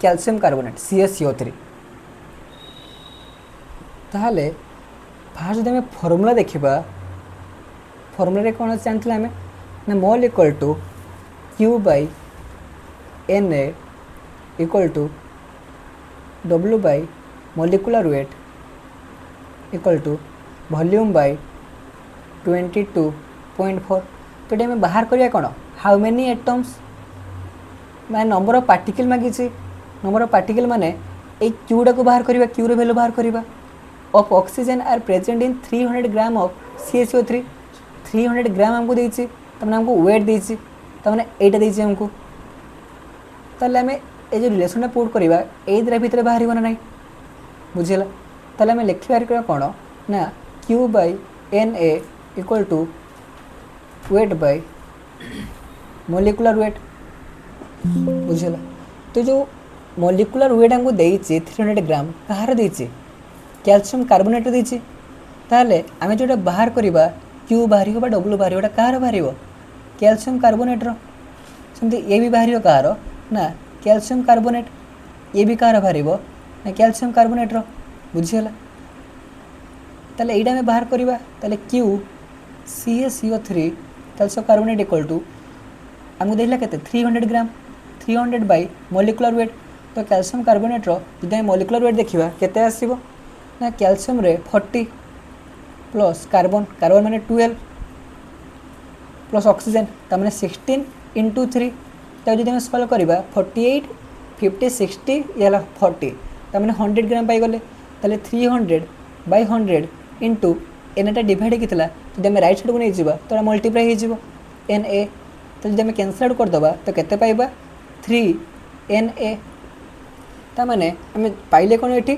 calcium carbonate CaCO3 ताहले फास्ट जब फर्मुला देखा फर्मुला कौन जानते आम ना mole equal to Q by N A equal to W by molecular weight equal to volume by 22.4 तो ये बाहर करिया कौन हाउ मेनी एटम्स मैं नंबर ऑफ पार्टिकल मागिছি नंबर ऑफ पार्टिकल माने ए क्यूटा को बाहर करवा क्यूर वैल्यू बाहर करवा of oxygen are present in 300 gram of CaCO3 300 gram हमको देछि तमने हमको वेट देछि तमने एटा देछि हमको ताले हमें ए जो रिलेशन पुट करवा ए द्रा भितर बाहर ना नहीं बुझिला ताले हमें लिखि बाहर करवा कोन ना Q by Na equal to weight by molecular weight बुझिला तो जो मोलिकुलर वेट हमको देछि 300 ग्राम कहार देछि कैल्शियम कार्बोनेट देछि ताले आमे जोटा बाहर करवा Q बाहर बा W बाहर ओटा कहार बाहर कैल्शियम कार्बोनेट रो सेमती ए भी बाहर कहार ना कैल्शियम कार्बोनेट ये भी कहार बाहर ना कैल्शियम कार्बोनेट रो बुझिला ताले एटा में बाहर करवा ताले Q CaCO3 calcium carbonate equal to हमको देखला केते 300 ग्राम 300 बाय मोलिकुलर वेट तो कैल्शियम कार्बोनेट रो जदि मोलिकुलर वेट देखिबा केते आसीबो ना कैल्शियम रे 40 प्लस कार्बन कार्बन माने 12 प्लस ऑक्सीजन ता माने 16 इंटू 3 तो जदि हम सॉल्व करबा 48 50 60 याला 40 ता माने 100 ग्राम पाई गले ताले 300 बाय 100 इंटू एनटा डिवाइड कितला जदि हम राइट साइड को नै जिबा तो मल्टीप्लाई हे जिवो Na तो जदि हम कैंसल आउट कर दबा तो केते पाइबा 3Na ता माने हम पाइले कोन एठी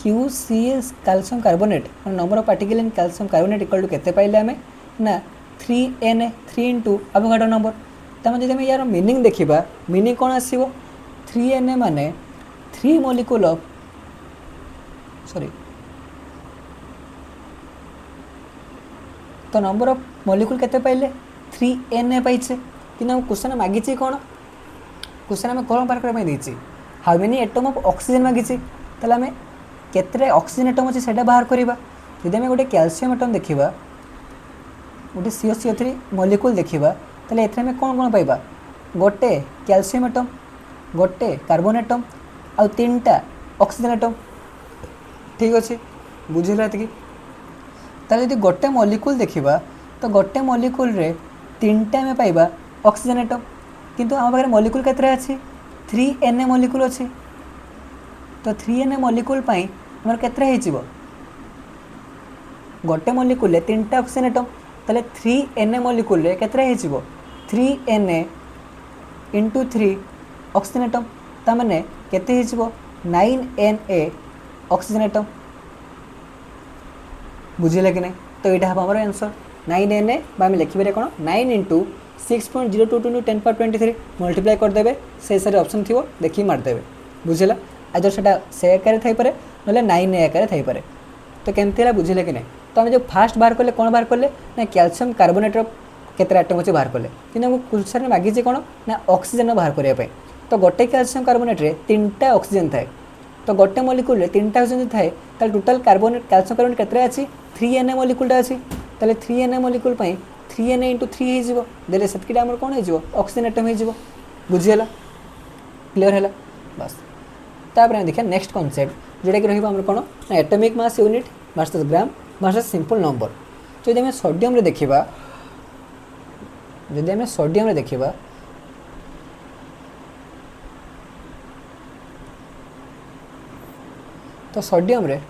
QCS calcium carbonate number of particle in calcium carbonate equal to केते पाइले हमें ना 3Na 3 इंटू अवोगाड्रो नंबर तमे जदि हम यार मीनिंग देखिबा मीनिंग कोन आसीबो 3Na माने 3 मॉलिक्यूल ऑफ सॉरी तो नंबर ऑफ मॉलिक्यूल केते पाइले 3Na पाइछे कि हम क्वेश्चन मागिछि कोन क्वेश्चन में कोन बार करबा देछि how many atom of oxygen मागिछि तले हमें केतरे ऑक्सीजन एटम अछि सेटा बाहर करबा जदि हम गोटे कैल्शियम एटम देखिबा गोटे CaCO3 मॉलिक्यूल देखिबा तले एथरे में कोन कोन पाइबा गोटे कैल्शियम एटम गोटे कार्बन एटम आ तीनटा ऑक्सीजन एटम ठीक अछि बुझिला कि ताले यदि गोटे मॉलिक्यूल देखिबा तो गोटे मॉलिक्यूल रे तीनटा में पाइबा ऑक्सीजन एटम किंतु हम पाखे मॉलिक्यूल केतरे अछि 3Na मॉलिक्यूल अछि तो 3Na मॉलिक्यूल पई हमर केतरे हे जिवो गोटे मॉलिक्यूल ले तीनटा ऑक्सीजन एटम ताले 3Na मॉलिक्यूल ले केतरे हे जिवो 3Na इंटू 3 ऑक्सीजन एटम ता माने केते हे जिवो 9Na ऑक्सीजन एटम बुझिले कि नहीं तो यहाँ हम हमारा आंसर 9Na आम लिखिबारे कौन 9 इंटू 6.022 × 10⁻23 मल्टीप्लाई करदे से सारे ऑप्शन थी देखिए मारदेवे बुझेगा आज से से आकार थैपे ना 9 आकार थैपे तो केमती बुझिले कि नहीं तो आम जो फास्ट बाहर कले कौन बाहर कले ना कैल्शियम कार्बोनेट केते आटम अच्छे बाहर कले कि क्वेश्चन मागिचे कौन ना ऑक्सीजन बाहर करने तो गोटे कैल्शियम कार्बोनेट रे 3टा ऑक्सीजन थाए तो गोटे मॉलिक्यूल रे 3टा ऑक्सीजन थाए ताल टोटल कार्बोनेट कैल्शियम कार्बोनेट केतरे अछि 3Na मॉलिक्यूलटा अछि ताले 3Na मॉलिक्यूल पई 3Na इंटू 3 हे जिवो देले सेतकिटा हमर कोन हे जिवो ऑक्सीजन एटम हे जिवो बुझियला क्लियर हैला बस तापर देखिए नेक्स्ट कांसेप्ट जोटा कि रहिबा हमर कोन एटॉमिक मास यूनिट वर्सेस ग्राम वर्सेस सिंपल नंबर तो यदि हम सोडियम रे देखिबा यदि हम सोडियम रे देखिबा तो सोडियम रे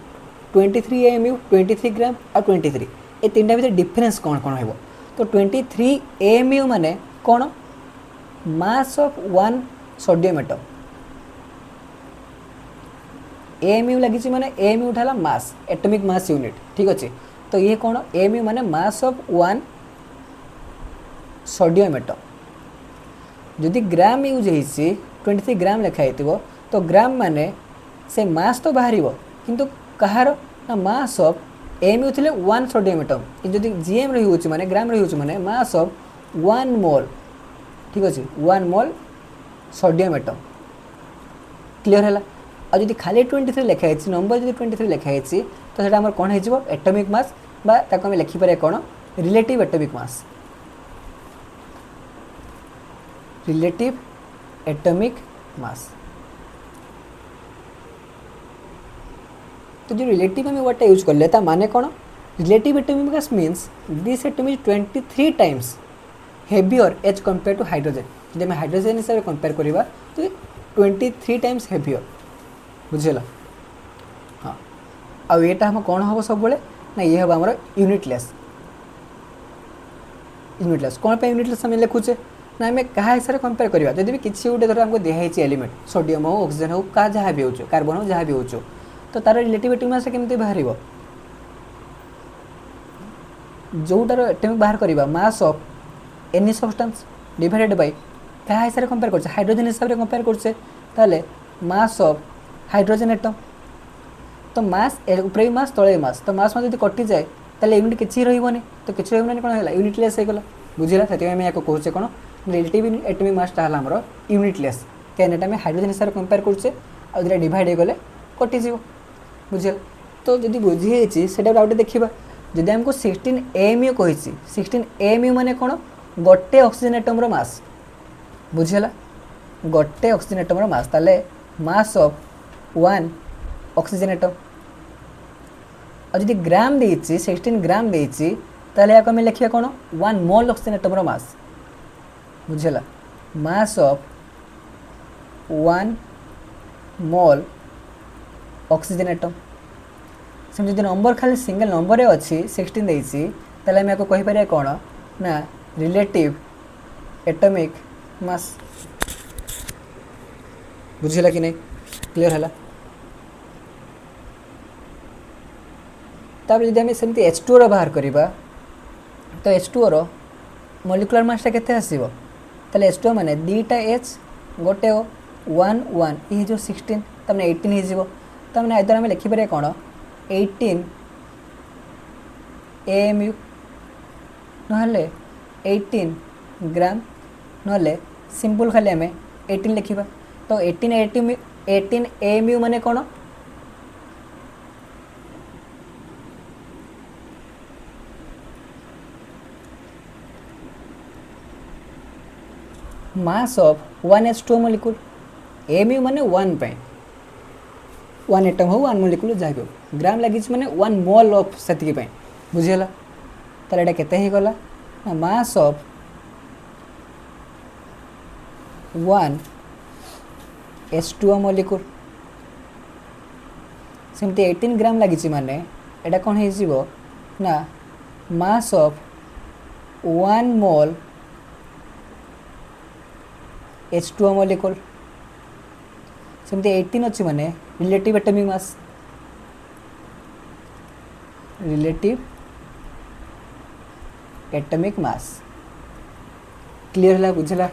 23 AMU 23 ग्राम और 23 ये तीनटा भीतर डिफरेंस कौन कौन हो तो 23 AMU माने कौन mass of one sodium atom AMU लगी माने AMU उठाला मास एटॉमिक मास यूनिट ठीक अच्छे तो ये कौन AMU माने mass of one sodium atom जदि ग्राम यूज होइछि 23 ग्राम लिखाई तो ग्राम माने से मास तो बाहर किंतु कहार ना मास ऑफ AMU थिले 1 सोडियम एटम जदि GM रही होछि माने ग्राम रही होछि माने मास ऑफ 1 मोल ठीक अछि 1 मोल सोडियम एटम क्लियर हैला आ जदि खाली 23 लिखा है नंबर जदि 23 लिखा है तो सेटा हमर कोन हे जिवो एटॉमिक मास बा ताको हम लिखि पारे कोन relative atomic mass relative atomic mass तो जो रिलेटिव में वर्ड यूज कर लेता माने कौन relative atomic mass means this atom is 23 times heavier as compare to hydrogen जब आम हाइड्रोजेन हिसाब से कंपेयर करवा तो 23 टाइम्स हेवियर बुझेगा। हाँ आईटा हम कौन हम सब ना ये हम आम यूनिटलेस कौन पे यूनिटलेस आम लिखुचे ना आम क्या हिसाब से कंपेयर करवा जब भी किसी गोटे धर आमको दिखाई एलिमेंट सोडियम हो ऑक्सीजन हो क्या जहाँ भी हो कार्बन हो जहाँ भी हो तो तार रिलेटिविटी मास केमती बाहर जोटार एटमिक बाहर करवा mass of any substance divided by क्या हिसाब से कंपेयर करछे हाइड्रोजन हिसाब से कंपेयर करछे ताले मास ऑफ हाइड्रोजन एटम तो मास ऊपर मास तले मास तो मास में कटि जाए ताले यूनिट किसी रही तो किसी रही कौन है यूनिटलेस होगा बुझला से आम या कहे कौन रिलेटिव एटमिक मासटा है आमर यूनिटलेस कहीं आम हाइड्रोजन हिसाब से कंपेयर करछे आगे डिवाइड हो गले कटिज बुझल तो जब बुझी से आउटे देखा जदि आमको 16 AMU कही 16 AMU माने कौन गोटे ऑक्सीजन एटम्र मास बुझेगा गोटे ऑक्सीजन एटम्र मास ताले मास ऑफ 1 ऑक्सीजन एटम और जदि ग्राम देछि 16 ग्राम देछि ताले याको हमें लिखिया कौन 1 मोल ऑक्सीजन एटम्र मास बुझेगा mass of 1 mole oxygen atom से जब नंबर खाली सिंगल नंबर अच्छी 16 देछि ताले हम याको कहि पारे कौन ना रिलेटिव एटमिक मास बुझेगा कि नहीं क्लियर है तापर जब आम सेमती H2O रो बाहर करवा तो H2O रो मॉलिक्यूलर मासटा केते आसीबो ताले H2O माने दीटा H गोटे O 1 1 ये जो 16 तमने 18 हिजिबो तमने आइदर आम लिखि पारे कौन 18 AMU नहले 18 ग्राम नहले सिंपल खाली आम 18 लिखा तो 18 AMU माने कौन मास ऑफ 1 H2O मॉलिक्यूल AMU माने 1 पे 1 एटम हो 1 मॉलिक्यूल जहाँ भी हो ग्राम लगी माने 1 मोल ऑफ से बुझेगा ताले एटा केते ही गला ना मास ऑफ 1 H2O मॉलिक्यूल सेमती 18 ग्राम लगी माने एटा कौन हो ना मास ऑफ 1 मोल H2O मॉलिक्यूल सेमती 18 अच्छी माने relative atomic mass relative atomic mass clear है बुझला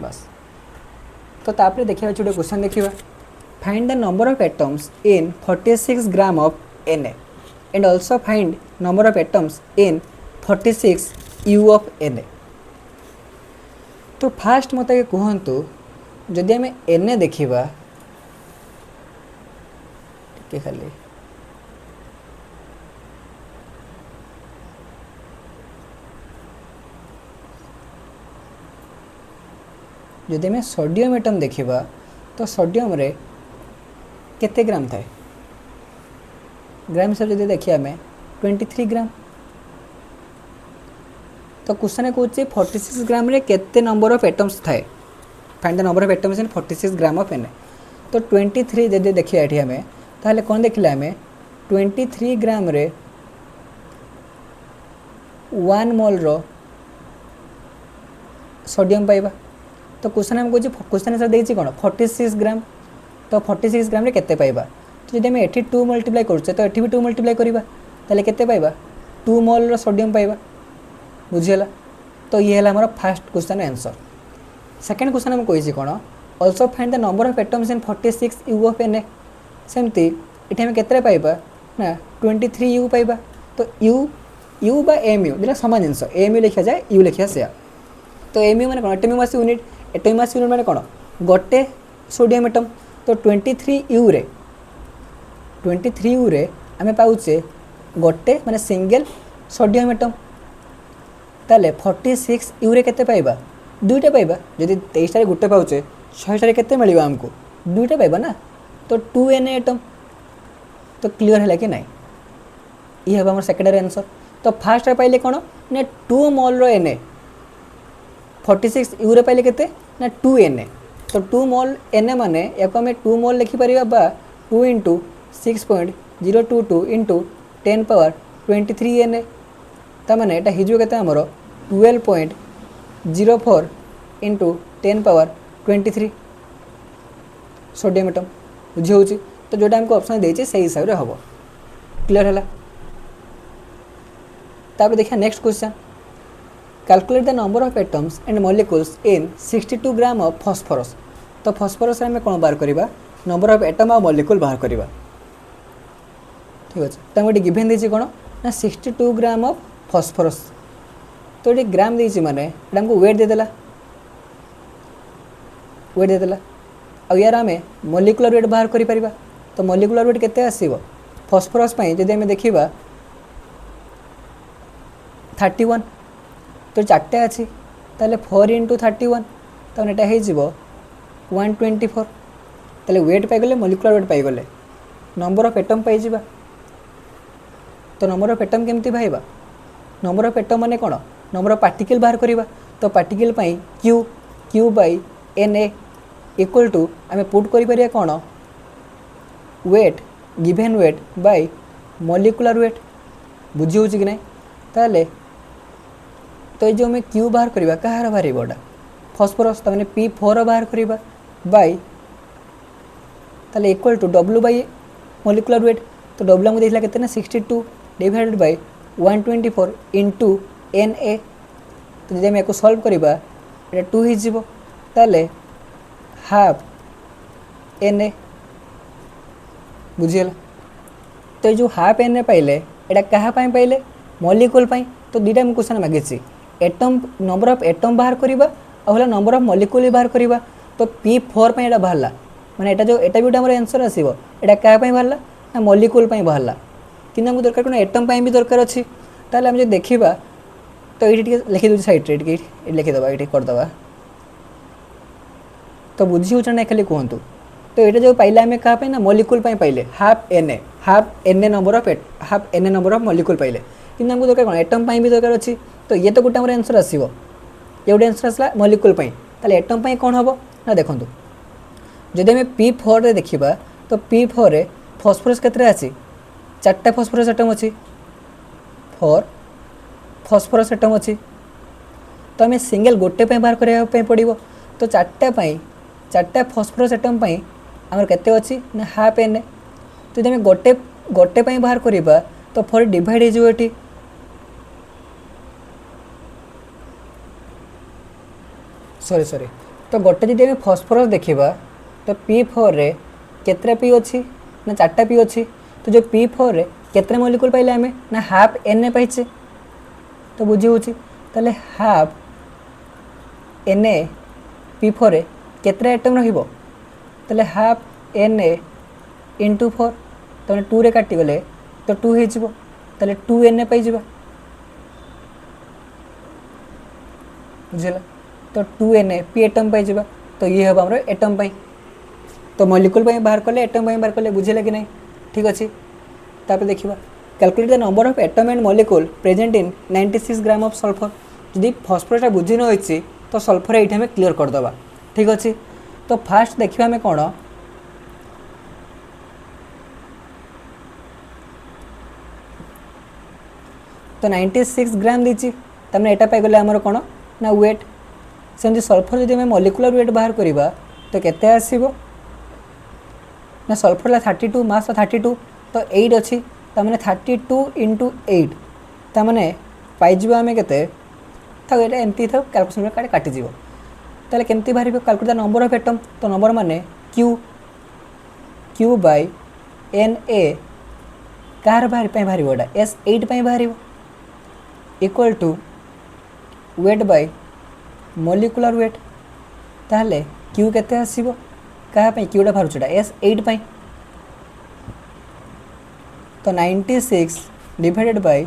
बस तो तापर देखिए गोटे क्वेश्चन देखिए find the number of atoms in 46 gram of Na and also find number of atoms in 46 U of Na तो फास्ट मत कहतु जदि आम Na देखा खाली जदि आम सोडियम एटम देखा तो सोडियम रे केते ग्राम थाए ग्राम हिसाब से देखिए आम 23 ग्राम तो क्वेश्चन कौन 46 ग्राम रे केते नंबर ऑफ एटम्स थाए find the number of atoms in 46 gram of Na तो 23 जब देखिए ये आम ताहले कौन देखिले आम 23 ग्राम रे 1 मोल रो सोडियम पाइबा तो क्वेश्चन आम कौन क्वेश्चन आंसर देखिए कौन 46 ग्राम तो 46 ग्राम रे केते पाइबा तो जब आम एठी 2 मल्टीप्लाई करुचे तो एठी भी 2 मल्टीप्लाई करवा ताहले केते पाइबा 2 मोल रो सोडियम पाइबा बुझीगला तो ये है हमारा first question answer second question आम कही कौन also find the number of atoms in 46 U of Na सेमती ये आम केते पाइबा ना 23 U पाइबा तो U बा AMU दुटा सामान जिनस AMU लिखा जाए U लिखा से तो AMU माने कौन एटमिक मास यूनिट माने कौन गोटे सोडियम एटम तो 23 U रे आम पाचे गोटे माने सिंगल सोडियम एटम ताले 46 U रे केते पाइबा दुईटा पाइबा जदि 23 टारे गोटे पाउचे 6 टारे केते मिलिबा हमको दुईटा पाइबा ना तो 2 Na एटम तो क्लियर है कि नहीं ये है हमारा सेकेंडरी आंसर तो फास्ट पाइले कौन ना 2 मोल रो Na 46 U रे पाइले केते ना 2Na। तो 2 मोल Na माने या आम 2 मोल लिखिपर बा 2 इंटू 6.022 इंटू 10 पावर 23 Na। ताने यहाँ हो आमर 12.04 इंटू 10 पावर 23 सोडियम एटम बुझी होची। तो जोटा आमको ऑप्शन देछि से हिसाब रे हबो। क्लियर है? तापर देखिए next question, calculate the number of atoms and molecules in 62 gram of phosphorus. तो फॉस्फोरस आम कौन बाहर करवा, नंबर ऑफ एटम और मॉलिक्यूल बाहर करवा। ठीक अच्छे, तो गोटे गिभेन देछि कौन ना 62 ग्राम ऑफ फॉस्फोरस। तो ये ग्राम देछि माने हमको वेट देदेला, वेट देदेला। आ यार आम मॉलिक्यूलर वेट बाहर करि परिबा। तो मॉलिक्यूलर वेट केते आसीबो फॉस्फोरस पई जदि आम देखिबा 31। तो 4टे अच्छी ताले 4 इंटू 31 तो यहाँ हो 124। ताले वेट पाइगले, मॉलिक्यूलर वेट पाइगले, नंबर ऑफ एटम पाई जिबा। तो नंबर ऑफ एटम केमती भाईबा, नंबर ऑफ एटम माने कौन, नंबर ऑफ पार्टिकल बाहर करवा। तो पार्टिकल पाई Q by Na equal to आम पुट कर कौन weight, given weight by molecular weight. बुझी हो कि नहीं? ताले तो ये जो हमें क्यू बाहर करवा कहार बाहर गोटा फॉस्फोरस, तमें P4 बाहर करवा बाय ताले equal to W by molecular weight. तो W आमको देखला केते ना 62 डिवाइडेड बाय 124 इंटू Na। तो जब आम सॉल्व करवा ये 2 हो ताले हाफ Na। बुझीगला? तो ये जो हाफ Na पाइले एटा क्या पाइले, मॉलिक्यूल पाई। तो दुईटा मुझे क्वेश्चन मागिछि एटम, नंबर ऑफ एटम बाहर करवा और नंबर ऑफ मॉलिक्यूल बाहर करवा। तो P4 पे एटा बाहरला, माने एटा जो एटा भी गोटे आमर आंसर आसीबो। एटा क्या बाहरला ना मॉलिक्यूल पे बाहरला, कि आमको दरकार कोन एटम पे भी दरकार अछि। ताले हम जो देखिबा तो ये लिखि दूसरी साइड रे लिखिदेवा, ये करदेवा। तो बुझी हो ना खाली कहतु। तो ये जो पाइले आम क्या ना मॉलिक्यूल पाइले half Na number of molecule पाइले, कि आमको दरकार कौन एटम भी दरकार अच्छी। तो ये तो गोटे आमर आंसर आसो, ये गोटे आंसर आसला मॉलिक्यूल ताले एटम कौन हम ना देखूँ। जदि आम P4 रे देखिबा तो P4 रे फॉस्फोरस केतरा अछि, 4टा फॉस्फोरस एटम अच्छी, 4 फॉस्फोरस एटम अच्छी। तो आम सिंगल गोटे बाहर करने पड़ो। तो 4टा फॉस्फोरस एटम आमर केते अच्छी ना हाफ Na। तो जब गोटे गोटे बाहर करवा तो 4 डिवाइड हो ये, सॉरी तो गोटे जब आम फॉस्फोरस देखा तो P4 रे केतरा P अच्छी ना 4टा P अच्छी। तो जो P4 रे केतरा मॉलिक्यूल पाइले आम ना हाफ Na पाइचे। तो बुझी हो ताले हाफ Na P4 रे केतरा एटम रहिबो, ताले हाफ Na इंटू 4 तो 2 रे काटिगले तो 2 हो ताले 2Na पाइबा। बुझेला? तो 2Na P एटम पाइबा। तो ये हम आमर एटम पाई। तो मॉलिक्यूल बाहर कले, एटम बाहर कले। बुझेला कि नहीं? ठीक अच्छे। तापर देखिबा calculate the number of atom and molecule present in 96 gram of sulphur. जदि फॉस्फोरस बुझी न होइछि तो सल्फर ये आम क्लीयर करदे। ठीक अच्छे। तो फास्ट देखिए आम कौन तो 96 ग्राम देती तमें यहाँ पाइगले आमर कौन ना वेट। सेमती सल्फर जब मॉलिक्यूलर वेट बाहर करवा तो केते आसीबो ना सल्फर 32 मास 32 तो 8 अच्छी तमें 32 इंटू 8 तमें पाइब आम के एमती था कैलकुलेशन में काटिज। ताले केमती बाहर calculate the number of atom. तो नंबर माने क्यू बाई Na कहार बाहर गोटा S8 बाहर equal to weight by molecular weight. ताहले क्यू केते आसीबो कहा क्यूटा बाहर छुटा S8 पाई। तो 96 डिवाइडेड बाय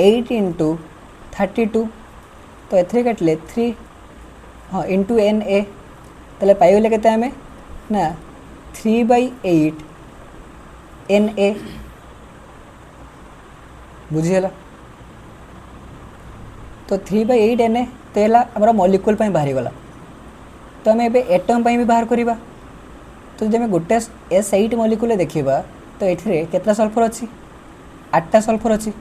8 इंटू 32 तो एथरे काटले 3 हाँ इंटू Na ताले पाइगले केते आमे ना 3/8 Na। बुझीगला? तो 3/8 Na तो है आम मॉलिक्यूल बाहरी गला। तो आम ए एटम भी बाहर करवा। तो जब गोटे S8 मॉलिक्यूल देखा तो ये केतना सल्फर अच्छी 8टा सल्फर अच्छी।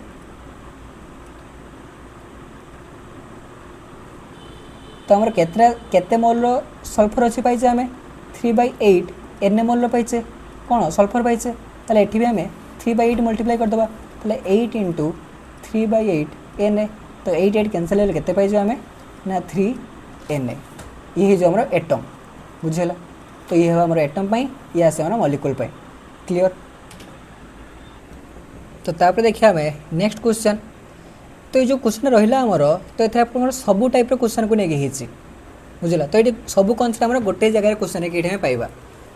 तो आमर केते मोल सल्फर अच्छी पाइचे आम 3/8 Na मोल पाइचे कौन सल्फर पाइचे। ताले एठी भी आम 3/8 मल्टीप्लाई करदे ताले 8 × 3/8 Na। तो 8 कैनसल हेल्ले केते पाइजे आम ना 3 Na। ये जो आमर एटम बुझेगा। तो ये हम एटम ये आसे हमारा मॉलिक्यूल क्लियर। तो तापर देखिए आम नेक्स्ट क्वेश्चन। तो ये जो क्वेश्चन रहा आमर तो ये आप सब टाइप क्वेश्चन को लेकिन बुझला। तो ये सब कनसेप्ट आम गोटे जगह क्वेश्चन ये पाइबा।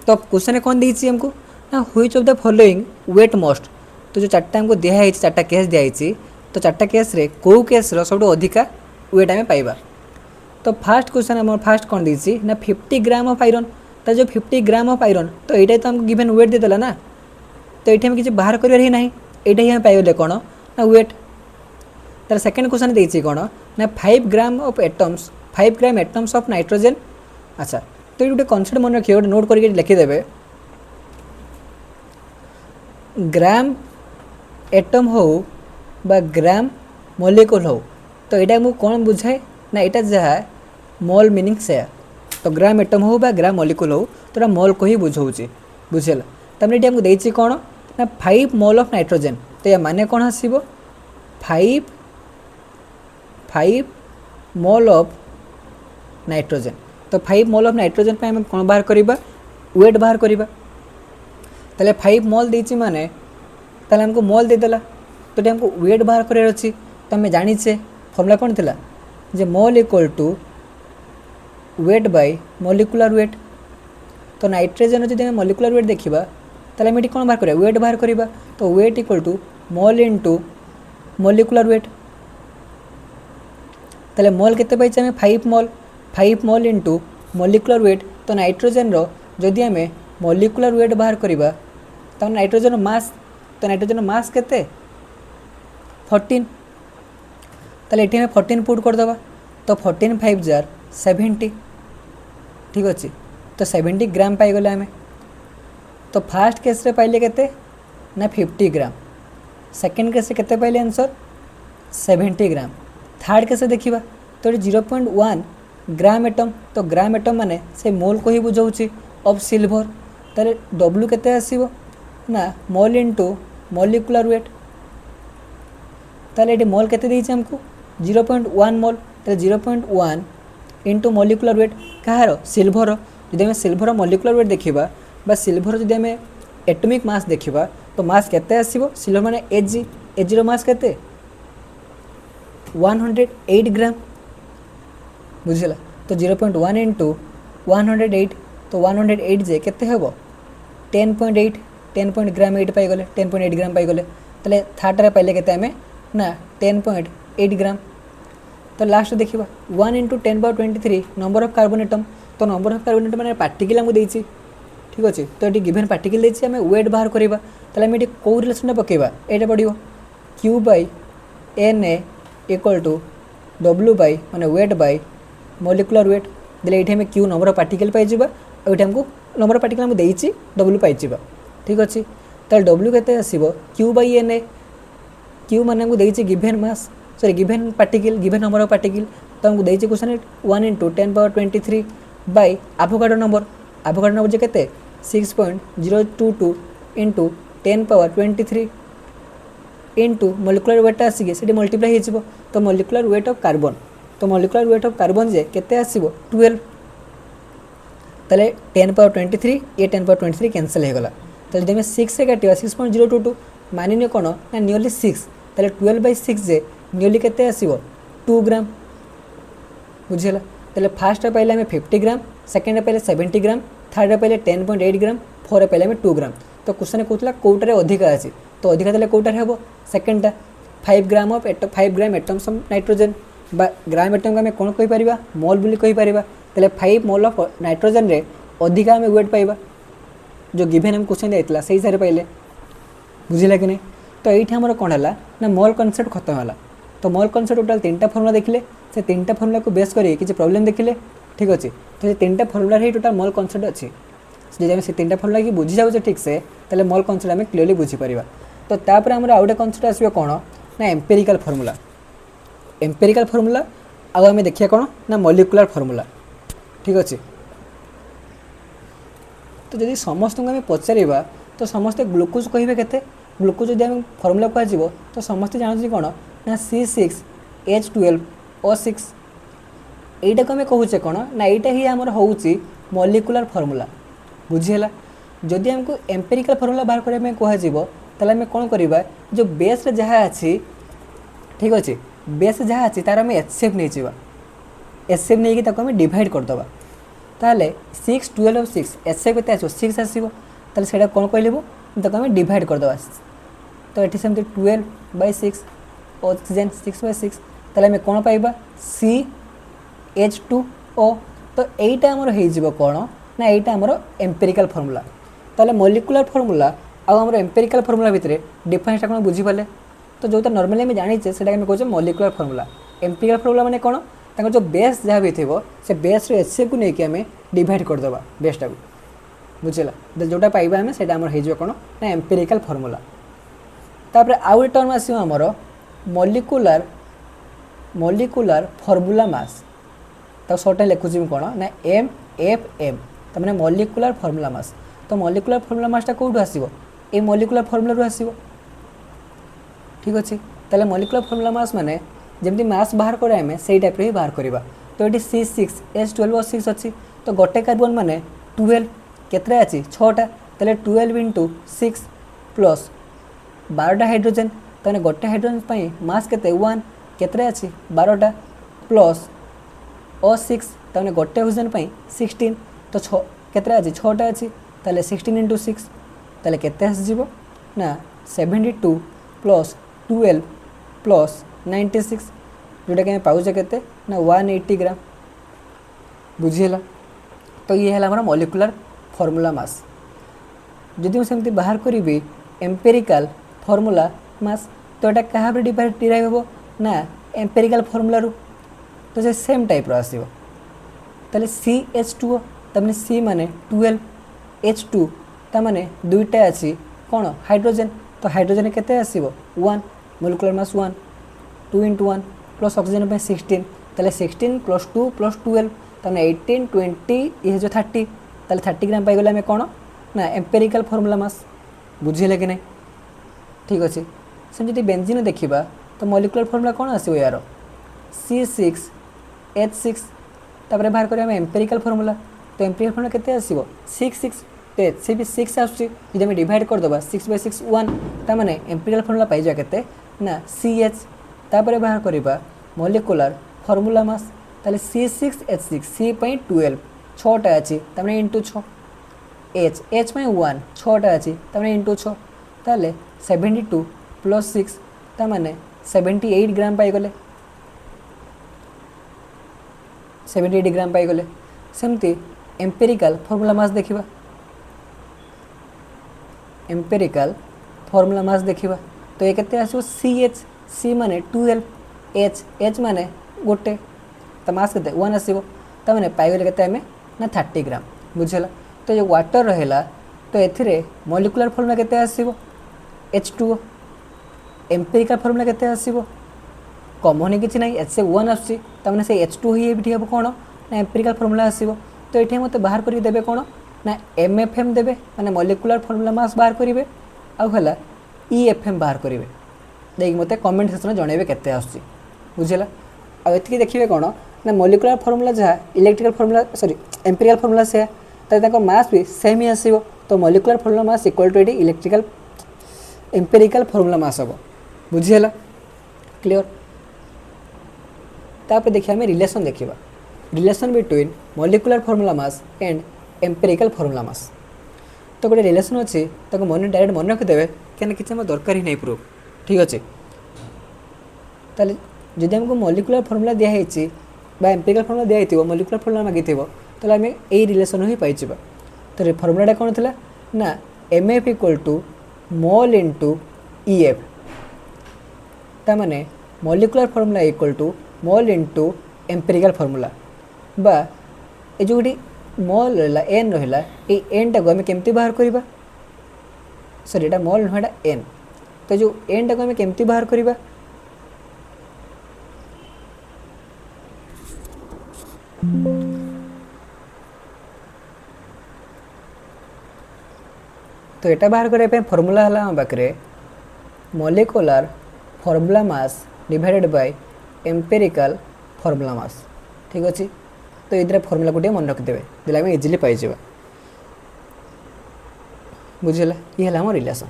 तो क्वेश्चन कौन देती हमको ना which of the following weight most. तो जो चार्टा हमको दिखाई 4टा केस दिखाई तो 4टा केस रे कौ केस सब अधिका वेट आम पाइबा। तो फास्ट क्वेश्चन आम फास्ट कौन देती ना 50 ग्राम ऑफ आयरन। तो जो 50 ग्राम ऑफ आयरन तो ये तो हमको गिवन वेट देदेला ना। तो ये हम किसी बाहर कर ही ना ये हम पाइले कौन ना वेट। तार सेकेंड क्वेश्चन देती कौन ना 5 gram of atoms 5 gram atoms of nitrogen. अच्छा तो ये गोटे कनसेप्ट मन रखिए गोटे नोट करके लिखिदेवे ग्राम एटम हो बा ग्राम मॉलिक्यूल हो। तो यहाँ मुझे कौन बुझाए ना यहाँ जहाँ मोल मीनिंग से। तो ग्राम एटम हो बा ग्राम मॉलिक्यूल हो तो मोल को ही बुझाऊँगी बुझेगा। तमें ये आमको देती कौन ना 5 मोल ऑफ नाइट्रोजन। तो या माने कौन आसब 5 मोल ऑफ नाइट्रोजन। तो 5 मोल ऑफ नाइट्रोजन पे कौन बाहर करवा वेट बाहर करवा। ताले 5 मोल देती माने ताले हमको मोल देदेला। तो ये हमको वेट बाहर करार अच्छी। तो आम जाचे फर्मुला कौन थिला जे mole equal to weight by molecular weight. तो नाइट्रोजन जो मॉलिक्यूलर वेट देखा ताले आम कौन बाहर करिया वेट बाहर करवा। तो weight equal to mole into molecular weight. ताले मोल केते पाइछे आम 5 मोल इंटू मॉलिक्यूलर वेट। तो नाइट्रोजन रो जदि आम मॉलिक्यूलर वेट बाहर करवा तो नाइट्रोजन मास। तो नाइट्रोजन मास केते 14। ताले एठी आम 14 पुट करदे। तो 14 5 जार 70 ठीक अच्छे। तो 70 ग्राम पाइगले आम। तो फास्ट केस रे पाइले केते ना 50 ग्राम। सेकेंड केस रे केते पाइले आंसर 70 ग्राम। थर्ड केस देखा तो 0.1 ग्राम एटम। तो ग्राम एटम माने से मोल को ही बुझाऊँगी ऑफ सिल्वर। ताले डब्ल्यू केते आसीबो ना मोल इंटू मॉलिक्यूलर वेट। ताले ये मोल केते देइछे हमको 0.1 मोल। तो 0.1 इंटू मॉलिक्यूलर वेट कहार सिल्वर। जब सिल्वर मॉलिक्यूलर वेट देखा बा सिल्वर जब आम एटॉमिक मास देखा तो मास केते आसीबो सिल्वर माने Ag रो मास केते 108 ग्राम बुझला। तो 0.1 इंटू 108 तो 108 जे केते हेबो 10.8 10 ग्राम 8 पाइगले 10.8 ग्राम पाइगले। ताले थर्ड पाइले केते आम ना 10.8 ग्राम। तो लास्ट देखा 1 × 10⁻23 नंबर ऑफ कार्बन एटम। तो नंबर ऑफ कार्बन एटम मैंने पार्टिकल आमको देती ठीक अच्छे। तो ये गिवन पार्टिकल देती आम वेट बाहर करवा। ताले ये कौ रिलेसन पकेबा ये पड़ो Q/Na equal to W by माने वेट बाय मॉलिक्यूलर वेट। देले ये आम Q नंबर ऑफ पार्टिकल पाइबा और ये हमको नंबर ऑफ पार्टिकल आमको देती W पाइबा ठीक अच्छे। ताले W केते आसीबो Q/Na। Q माने हमको देती given mass sorry given particle given number of particle. तो हमको देती question 1 × 10⁻23 by Avogadro number. Avogadro number केते 6.022 इंटू 10⁻23 इंटू मॉलिक्यूलर वेट आसिके से मल्टीप्लाई हो। तो मॉलिक्यूलर वेट ऑफ कार्बन। तो मॉलिक्यूलर वेट ऑफ कार्बन जे केते आसीबो 12। ताले 10⁻23 ये 10⁻23 कैंसल हो गला। तो जब 6 से काटिया 6.022 मानिने कौन ना नियरली 6। ताले 12/6 जे नियरली केते आसीबो 2 ग्राम बुझेला। ताले फास्ट पाइले आम 50 ग्राम सेकेंड पाइले 70 ग्राम थर्ड पाइले 10.8 ग्राम फोर पाइले आम 2 ग्राम। तो क्वेश्चन कहला कौटारे अधिका अच्छी। तो अधिका देले कौटारे हे सेकेंडटा 5 gram of 5 gram atoms of nitrogen बा ग्राम एटम को आम कौन कहीपर मोल बोली कहीपर। ताले 5 मोल ऑफ नाइट्रोजन रे अधिका आम वेट पाइबा जो गिभेन आम क्वेश्चन देता से हिसाब से पाइले बुझिला कि नहीं। तो ये आमर कौन है ना मोल कनसेप्ट खत्म है। तो मोल कनसेप्ट टोटाल 3टा फर्मुला देखिले से 3टा फर्मुला को बेस करी किसी प्रॉब्लम देखिले ठीक अच्छे तो ये 3टा फर्मुला ही टोटाल मोल कनसेप्ट अच्छी जब आम से 3टा फर्मुला की बुझी जाऊे ठीक से तेल मोल कनसेप्ट आम क्लीयरली बुझीपर तो तापर आम आउ गए कनसेप्ट आसो कौन ना एम्पेरिकल फर्मुला आम देखिए कौन ना मॉलिक्यूलर फर्मुला ठीक अच्छे तो जदि समस्त को आम पचार तो समस्ते ग्लूकोज कहे के ग्लूकोज जब आम फर्मुला कह तो समस्ते जानते कौन ना C6H12O6 यहीटा को आम कहूचे कौन ना यहाँ ही आमर हूँ मॉलिक्यूलर फर्मुला बुझीगला जदि आमको एम्पेरिकल फर्मुला बाहर करने कह आम कौन करवा जो बेस जहाँ अच्छी ठीक अच्छे बेस जहाँ अच्छी तार आम HCF नहीं जावा HCF नहीं कि आम डिवाइड करदे ताहले 6 12 और 6 HCF के 6 आसो ताले सेटा कौन कहलु आम डिवाइड करदे तो ये सेमती 12/6 ऑक्सीजन 6/6 ताले आम कौन पाइबा CH2O तो यहीटा आमर हो कौन ना यहाँ आमर एम्पेरिकल फर्मुला ताले मॉलिक्यूलर फर्मुला आमर एम्पेरिकल फर्मुला भितर डिफरेंसटा कौन बुझीपारे तो जो नॉर्मली आम जानीचे से कहे मॉलिक्यूलर फर्मुला एम्पेरिकल फर्मुला माने कौन तांको जो बेस जहाँ भी थी से बेस HCF को लेकिन आम डिवाइड करदे बेसटा को बुझेगा जोटा पाइबा आम से हो कौन ना एम्पेरिकल फर्मुला तापर आउ गोटे टर्म आसो आमर मॉलिक्यूलर फर्मुला मास तो सर्ट लिखुची कौन ना MFM तो मैंने मॉलिक्यूलर फर्मुला मास तो मॉलिक्यूलर फर्मुला मासटा कौटू आसो ये मॉलिक्यूलर फर्मुला आसो ठीक अच्छे ताले मॉलिक्यूलर फर्मुला मास माने जमती मास बाहर करे आम से टाइप ही बाहर करवा तो ये C6H12O6 अच्छी तो गोटे कार्बन माने 12 केतरा अच्छी 6टा ताले 12 × 6 प्लस 12टा हाइड्रोजेन तो गोटे हाइड्रोजेन मास केते 1 केतरा अच्छी 12टा प्लस O6 तो गोटे ऑक्सीजन 16 तो 6 केतरा अच्छी 6टा अच्छी ताले 16 × 6 ताले केते आसीजिवो ना 72 प्लस 12 प्लस 96 जोटा कि पाचे के ना 180 ग्राम बुझीगला तो ये है मॉलिक्यूलर फर्मुला मास जदि मुझे बाहर करी एम्पेरिकल फर्मुला मास तो यहाँ क्या डिराइव हम ना एम्पेरिकल फर्मुला तो से सेम टाइप आसो ताले CH2O तमें C माने 12 H2 ताने दुईटा अच्छी कौन हाइड्रोजेन तो हाइड्रोजेन केते आसीबो 1 मॉलिक्यूलर मास 1 2 × 1 प्लस ऑक्सीजन 16 ताले 16 + 2 + 12 ताने 18 20 ये जो 30 ताले 30 ग्राम पाइगले आम कौन ना एम्पेरिकल फर्मुला मास बुझीले कि नहीं ठीक अच्छे से जब बेंजीन देखा तो मॉलिक्यूलर फर्मुला कौन आसो यार C6H6 तापर बाहर करें एम्पेरिकल फर्मुला तो एम्पेरिकल फर्मुला केते आसीबो 6 से भी 6 आसुची जब आम डिवाइड करदे 6/6 1 ताने एम्पेरिकल फर्मुला पाइजा केते ना CH तापर बाहर करवा मॉलिक्यूलर फर्मुला मास ताले C6H6 C 12 6टा अच्छी तमें इंटू 6 H 1 6टा अच्छी तमें इंटू 6 ताले 72 + 6 ताने 78 ग्राम पाइगले 78 ग्राम पाइगले सेमती एम्पेरिकल फर्मुला मास देखा एम्पेरिकल फर्मुला मास देखा तो ये केते आसो CH C माने 12 H माने गोटे तो मास के 1 आसो तो मैंने पाइगले के ना 30 ग्राम बुझेगा तो जो वाटर रहा तो ये मॉलिक्यूलर फर्मुला केते आसो H2O एम्पेरिकल फर्मुला केते आसो कमन ही किसी ना HCF1 आसुची तमें से H2 ही हम कौन ना एम्पेरिकल फर्मुला आसो तो ये मत बाहर कर देवे कौन ना MFM देवे माने मॉलिक्यूलर फर्मुला मास बाहर करेंगे आउला EFM बाहर करेंगे देखिए मत कमेंट सेक्शन जनइबे केते आसुची बुझेगा आती देखिए कौन ना मॉलिक्यूलर फर्मुला जहाँ electrical formula sorry empirical formula से तो मास भी सेम ही आसो तो molecular formula mass equal to electrical empirical formula mass हम बुझीगला क्लियर तापर देखिए आम रिलेशन देखा relation between molecular formula mass and empirical formula mass तो गोटे रिलेशन अच्छी मन डायरेक्ट मन रखिदेवे कहीं किसी दरकार ही नहीं प्रूफ ठीक अच्छे ताले जदि आमको मॉलिक्यूलर फर्मुला दिखाई एम्पेरिकल फर्मुला दिखाई मॉलिक्यूलर फर्मुला मागी तो आम यही रिलेशन ही पाइबा तो फर्मुलाटा कौन थी ना MF = मोल × EF ताने molecular formula equal to mole into empirical formula बा ये जो मोल रहा एन रहा ये एन टाक आम केमती बाहर करवा सॉरी एटा मोल नुह एन तो जो एन टाक आम केमती बाहर करवा तो यहाँ बाहर करने फॉर्मूला है आम पाखे molecular formula mass divided by empirical formula mass ठीक अच्छे तो ये फॉर्मूला को मन रखिदे देला आम इजिली पाइजा बुझेगा ये है रिलेसन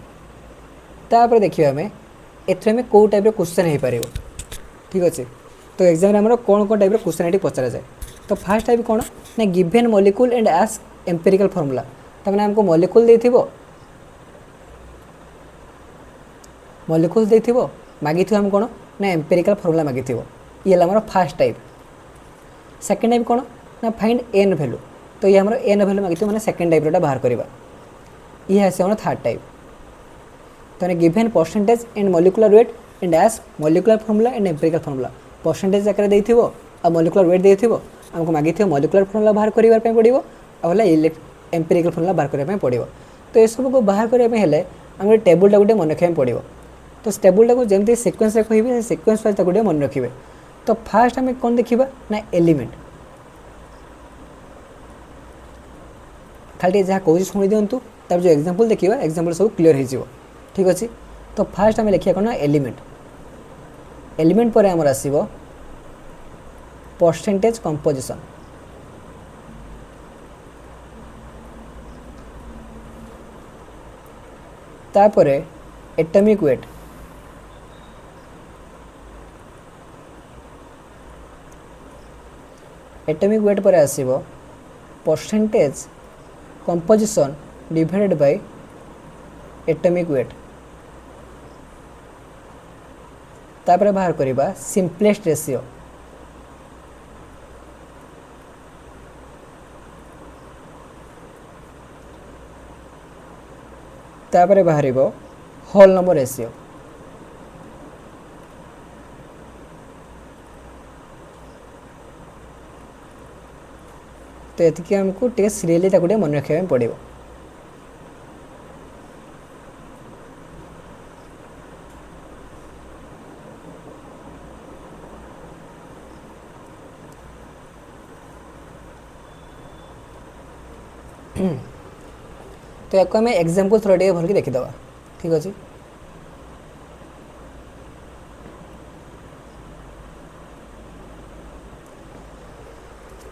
तापर देखिए आम एमें कौ टाइप क्वेश्चन हो पार ठीक अच्छे तो एग्जाम आम कौन कौन टाइप क्वेश्चन ये पचरा जाए तो फास्ट टाइप कौन ना given molecule and ask empirical formula तमें आमको मॉलिक्यूल देथिबो मॉलिक्यूल्स देथिबो मागी आम कौन ना एम्पिरिकल फॉर्मूला मागी ये आम फास्ट टाइप सेकेंड टाइप कौन ना फाइंड एन वैल्यू तो ये आम एन वैल्यू मागी मैंने सेकेंड टाइप बाहर करवा ये आसे आम थर्ड टाइप तो given percentage and molecular weight and ask molecular formula and empirical formula percentage आकार देथिबो आ मॉलिक्यूलर वेट देथिबो आमको मागी मॉलिक्यूलर फॉर्मूला बाहर करबा पड़ो आला एम्पिरिकल फॉर्मूला बाहर करबा पड़ो तो ये सब को बाहर करने आम टेबुलटा गोटे मन रखा पड़ो तो टेबुलटा को जमी सिक्वेन्स कहे सिक्वेन्स वाइज गोटे मन रखिए तो फास्ट आम कौन देखा ना एलिमेंट खाली जहाँ कौन शुणी दिंतु तार जो एग्जांपल देखा एग्जांपल सब क्लीयर हो ठीक अच्छे तो फास्ट आम लिखा कौन ना एलिमेंट एलिमेंट पर आमर आसो परसेंटेज कंपोजिशन तापर एटॉमिक वेट एटॉमिक वेट पर आसो percentage composition divided by atomic weight तापर बाहर करवा सिंपलेस्ट रेशियो तापर बाहर होल नंबर रेशियो तो ये आमको टे सीरियली मन रखा पड़ो तो या एग्जांपल थोड़ा टे भल देखीद ठीक अच्छे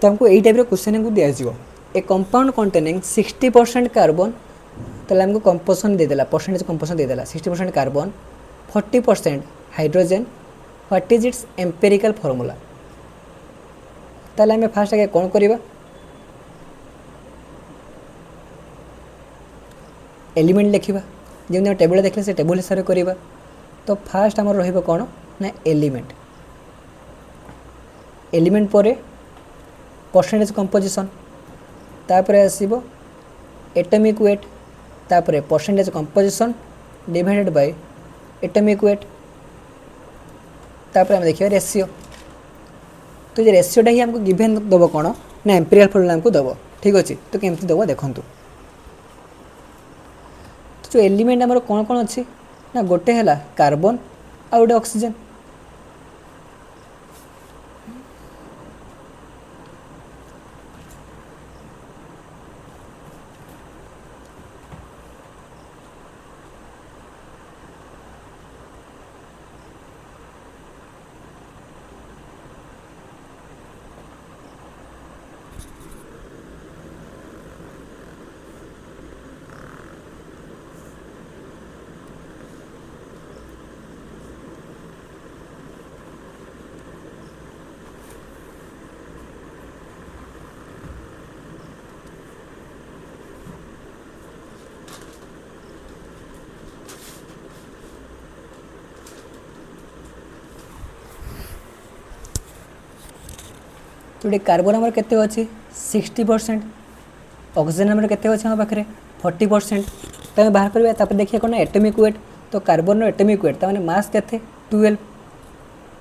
तो हमको यही टाइप क्वेश्चन को दिज्व ए कंपाउंड कंटेनिंग 60% कार्बन तो हमको कंपोजिशन देदेला परसेंटेज कंपोजिशन देदेला 60% carbon 40% hydrogen what is its empirical formula ताले हमें फास्ट आगे कौन करवा एलिमेंट लिखा जमी टेबुल देखले से टेबुल हिसाब से करवा तो फास्ट आम रौन ना एलिमेंट एलिमेंट पर परसेंटेज कंपोजिशन तापर आसो एटॉमिक वेट तापर percentage composition divided by atomic weight तापर हम देखिए रेशियो तो ये रेशियोटा ही हमको गिवेन दब कौन ना एम्पिरिकल फॉर्मूला हमको दब ठीक अच्छे तो केमती दब देखूँ तो जो एलिमेंट आमर कौन कौन अच्छी ना गोटे है कार्बन आ गोटे ऑक्सीजन तो ये कार्बन आमर केते अच्छी 60% ऑक्सीजन आमर केते अच्छे हम पाखे 40% तो बाहर करवा देखिए कौन एटॉमिक वेट तो कार्बन एटॉमिक वेट तमाने मास केते 12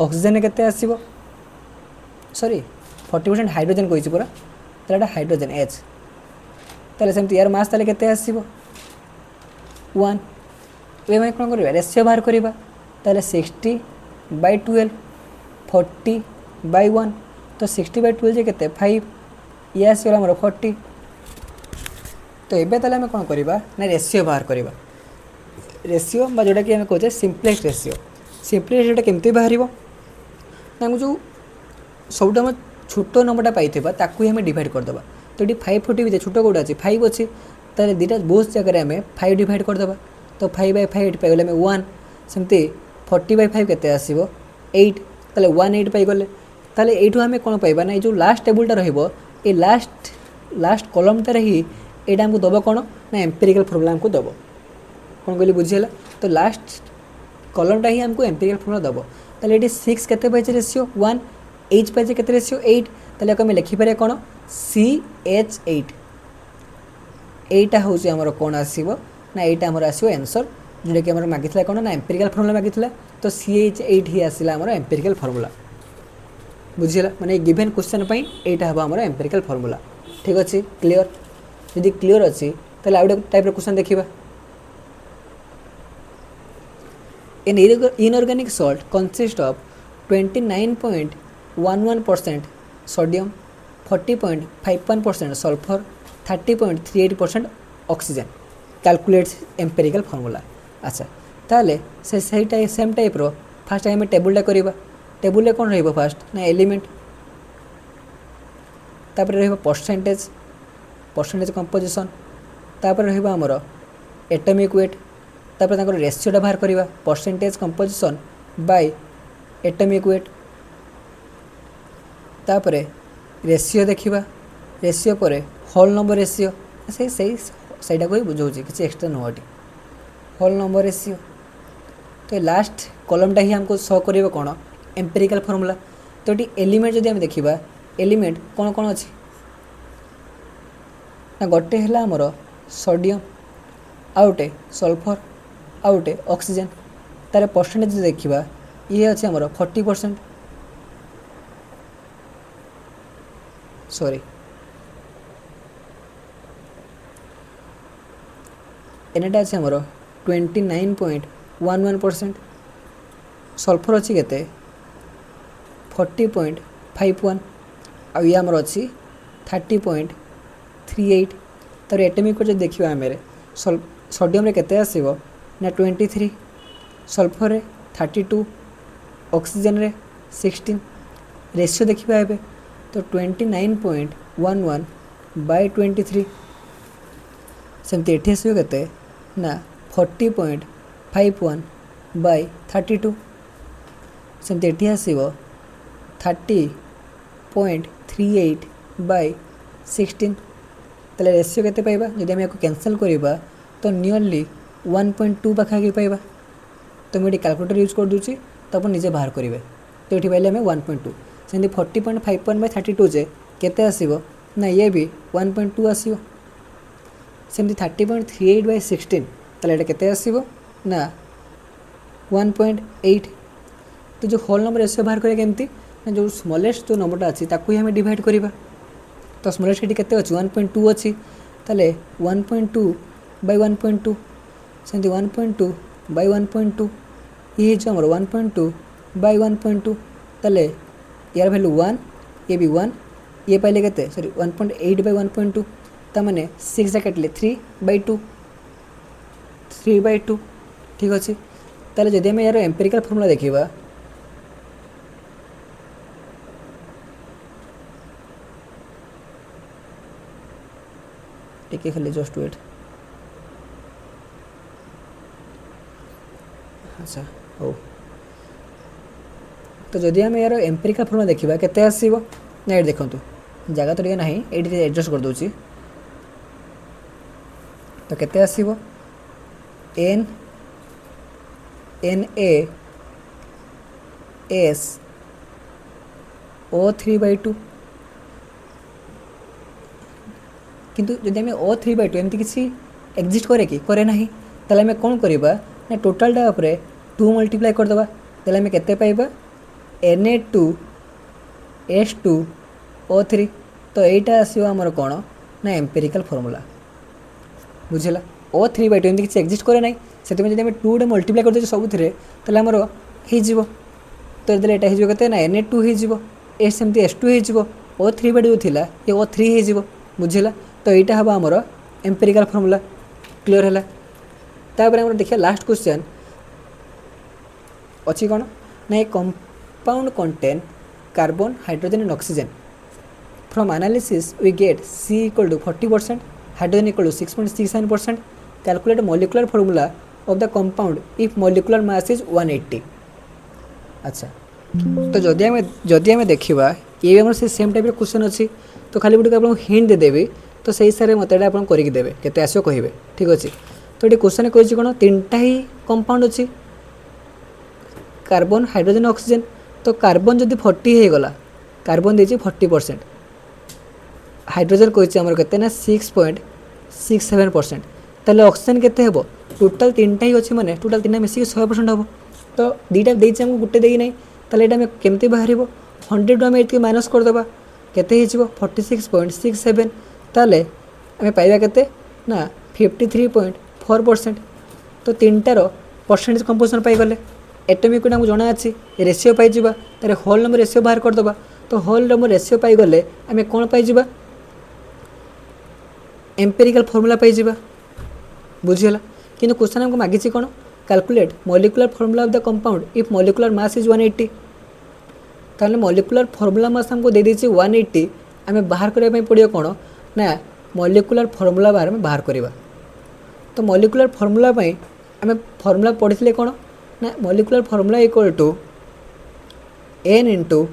ऑक्सीजन केते आसीबो सॉरी 40% हाइड्रोजन कहिछि पूरा ताले एटा हाइड्रोजन H ताले सेमति यार मास ताले केते आसीबो 1 ए मैं कोन करबा रेशियो बाहर करबा ताले 60/12 40/1 तो 60/12 जे केते 5 ये आसीगला हमर 40 तो एबे ताले हम कोन करबा ना रेशियो बाहर करबा रेशियो बा जोटा कि हम कहते सिंपलेस्ट रेशियो रेटा केमती बाहर ना जो सबटा छोट नंबरटा पाइबा ताकू हमें डिवाइड करदे तो ये 540 भी छोट कौटा अच्छी 5 अच्छी ताले दुटा बहुत जगह आम 5 डिवाइड करदे तो 5/5 पाइगले आम 1 सेमती 40/5 केते आसीबो 8 ताले 1/8 पाइगले ताले एठू आम कौन पाइबा ना जो लास्ट टेबुलटा रहिबो ए लास्ट कॉलमटा ही एटा हमको दबो कौन ना एम्पिरिकल फॉर्मूला हमको दबो कौन कहली बुझीला तो लास्ट कॉलमटा ही हमको एम्पिरिकल फॉर्मूला दबो ताले एटी 6 केते पाइছে रेशियो 1 H पाइছে केते रेशियो 8 ताले हम लिखि पारे कौन CH8 एटा होउची हमर कोन आसीबो ना एटा हमर आसीबो आंसर जेटा कि हमर मागितला कोन ना एम्पिरिकल फॉर्मूला मागितला तो CH8 ही आसीला हमर एम्पिरिकल फॉर्मूला बुझिला माने गिवन क्वेश्चन पई एटा हबा हमर एम्पिरिकल फॉर्मूला ठीक अछि क्लियर यदि क्लियर अछि ताले आउट टाइप रो क्वेश्चन देखिबा An inorganic salt consists of 29.11% sodium, 40.51% sulfur, 30.38% oxygen. Calculates empirical formula. अच्छा ताले से सही टाइप सेम टाइप रो फास्ट टाइम टेबुलटा करबा टेबुल रे कोन रहइबो फास्ट ना एलिमेंट तापर रहइबो परसेंटेज कंपोजिशन तापर रहइबो हमरो एटॉमिक वेट तापर ताकर रेशियोटा बाहर करबा percentage composition bye atomic weight तापर रेशियो देखिबा रेशियो पर होल नंबर रेशियो सेटा को बुझाऊँ किसी एक्सट्रा नुहटी होल नंबर रेशियो तो लास्ट कॉलमटा ही हमको शो कर कौन एम्पिरिकल फॉर्मूला तो ये एलिमेंट जब देखा एलिमेंट कौन कौन अच्छी ना गोटे है आमर सोडियम आउटे सल्फर आउटे ऑक्सीजन तार परसेंटेज देखा ये अच्छे आमर 40% सॉरी एनेटा अच्छे आमर 29.11% सल्फर अच्छी केते 40.51 आ ये आमर अच्छी 30.38 तार एटॉमिक जो देखा आम सोडियम रे केते आसीबो ना 23 सल्फर रे 32 ऑक्सीजन रे 16 रेशियो देखा एबे तो 29.11/23 सेमती एठी आसीबो केते ना 40.51/32 सेमती एठी आसीबो 30.38/16 ताले रेशियो केते पाइबा जदि हम याको कैंसिल करिबा तो नियरली 1.2 पाखागी पाइबा तो मुझे कैलकुलेटर यूज कर दूची तो आप निजे बाहर करेंगे तो ये पाइले आम 1.2 सेमती 40.51/32 जे केते आसीबो ना ये भी 1.2 आसीबो सेमती 30.38/16 ताले एटा केते आसीबो ना 1.8 तो जो होल नंबर रेशियो बाहर करिया केमती ना जो स्मॉलेस्ट जो नंबरटा अछि ताकू ही हमें डिवाइड करिबा तो स्मॉलेस्ट केटी केते अछि 1.2 अछि ताले 1.2/1.2 सेमती 1.2/1.2 ये जो हमर 1.2/1.2 ताले यार वैल्यू 1 ये भी 1 ये पाइले केते सॉरी 1.8/1.2 ता माने 6 जा काटले 3/2 ठीक अछि ताले जदि हम यार एम्पिरिकल फॉर्मूला देखिबा टिके खाली जस्ट वेट अच्छा हो तो जदि हम यार एम्पिरिकल फॉर्मूला देखिबा केते आसीबो ना ये देखंतु जगह तो नहीं ये एडजस्ट कर दूची तो केते आसीबो NaSO3/2 किंतु जदि आम O3/2 एमती किसी एक्जिस्ट करे कि करे ना ताले आम कौन करबा ना टोटालटा उपरे 2 मल्टीप्लाई करदबा ताले आम केते पाइबा Na2H2O3 तो यहीटा आसो आमर कौन ना एम्पिरिकल फॉर्मूला बुझेगा O3/2 एमती किसी एक्जिस्ट करे ना से जब आम 2 टे मल्टीप्लाई करदे सब थे आमर हो तो ये कहते ना Na2 हो सेमती H2 हो O3/2 थिला ये O3 हो बुझेगा तो यहाँ हम आमर एम्पिरिकल फॉर्मूला क्लियर है तापर आम देखिए लास्ट क्वेश्चन अच्छी कौन ना a compound contain carbon hydrogen and oxygen from analysis we get C = 40% hydrogen = 6.69% calculate molecular formula of the compound if molecular mass is 180 अच्छा तो जदि आम देखा ये आम से सेम टाइप क्वेश्चन अच्छी तो खाली गोटे आपको हिंट देदेवी तो सही हिसाब से मत आप करदेवे केते आसो कहे ठीक अच्छे तो ये क्वेश्चन कही कौन 3टा ही कंपाउंड अच्छी कार्बन हाइड्रोजन ऑक्सीजन तो कार्बन जदि 40 हो गला कार्बन देती 40% हाइड्रोजन कही आमर के 6.67% ताले ऑक्सीजन केते हेबो टोटल 3टा ही अच्छी माने टोटल 3टा मिसिक 100% हम तो दीटा देती आमको गोटे देई नहीं ताले एटा केमती बाहर 100 आम ये माइनस करदे केते 46.67 ताले आम पाइबा केते ना 53.4% तो 3टार परसेंटेज कंपोजिशन पाइगले एटमिक आमको जना अच्छी रेसीओ पाइबा तार होल नंबर रेसीओ बाहर करदे तो होल नंबर रेसीओ पाइगले आम कौन पाइबा एम्पिरिकल फॉर्मूला पाइबा बुझीगला किंतु क्वेश्चन हमको मागिछि कौन calculate molecular formula of the compound if molecular mass is 180 ताहले मॉलिक्यूलर फॉर्मूला मास हमको दे देछि 180 आम बाहर करने पड़ो कौन ना मॉलिक्यूलर फॉर्मूला बाहर करवा तो मॉलिक्यूलर फॉर्मूला आम फॉर्मूला पढ़ी कौन ना molecular formula = N ×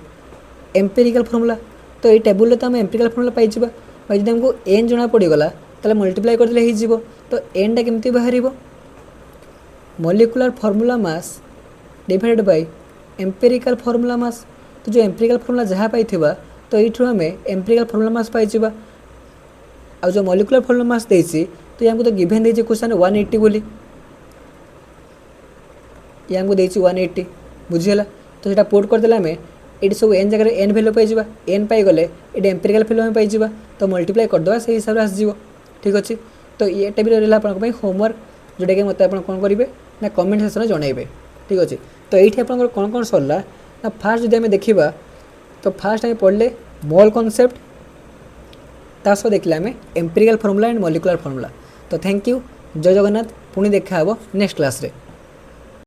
empirical formula तो ये टेबुल तो आम एम्पिरिकल फॉर्मूला पाइबा जब हमको N जना पड़गला तो मल्टीप्लाई करदे हो तो N टा केमती बाहर molecular formula mass divided by empirical formula mass तो जो एम्पिरिकल फॉर्मूला जहाँ पाई तो ये आम एम्पिरिकल फॉर्मूला मास पाइबा आ जो मॉलिक्यूलर फॉर्मूला मास देती तो ये हमको तो गिवन देती क्वेश्चन 180 बोली ये हमको देती 180 बुझीगला तो यहाँ पुट करदे आम ये सब N जगह N भैल्यू पाइबा N पाइगले ये एम्पिरिकल भैल्यू आम पाइबा तो मल्टीप्लाई करदे से हिसाब से आसो ठीक अच्छे तो ये भी रहा आपंप होमवर्क जोटा कि मत कौन करेंगे ना कमेंट सेक्शन में जनइबे ठीक अच्छे तो ये आप कौन कौन सरला ना फास्ट जो आम देखा तो फास्ट आम पढ़ले मोल कॉन्सेप्ट तासह देखले आम empirical formula and molecular formula तो थैंक यू जय जगन्नाथ पुणी देखा नेक्स्ट क्लास रे।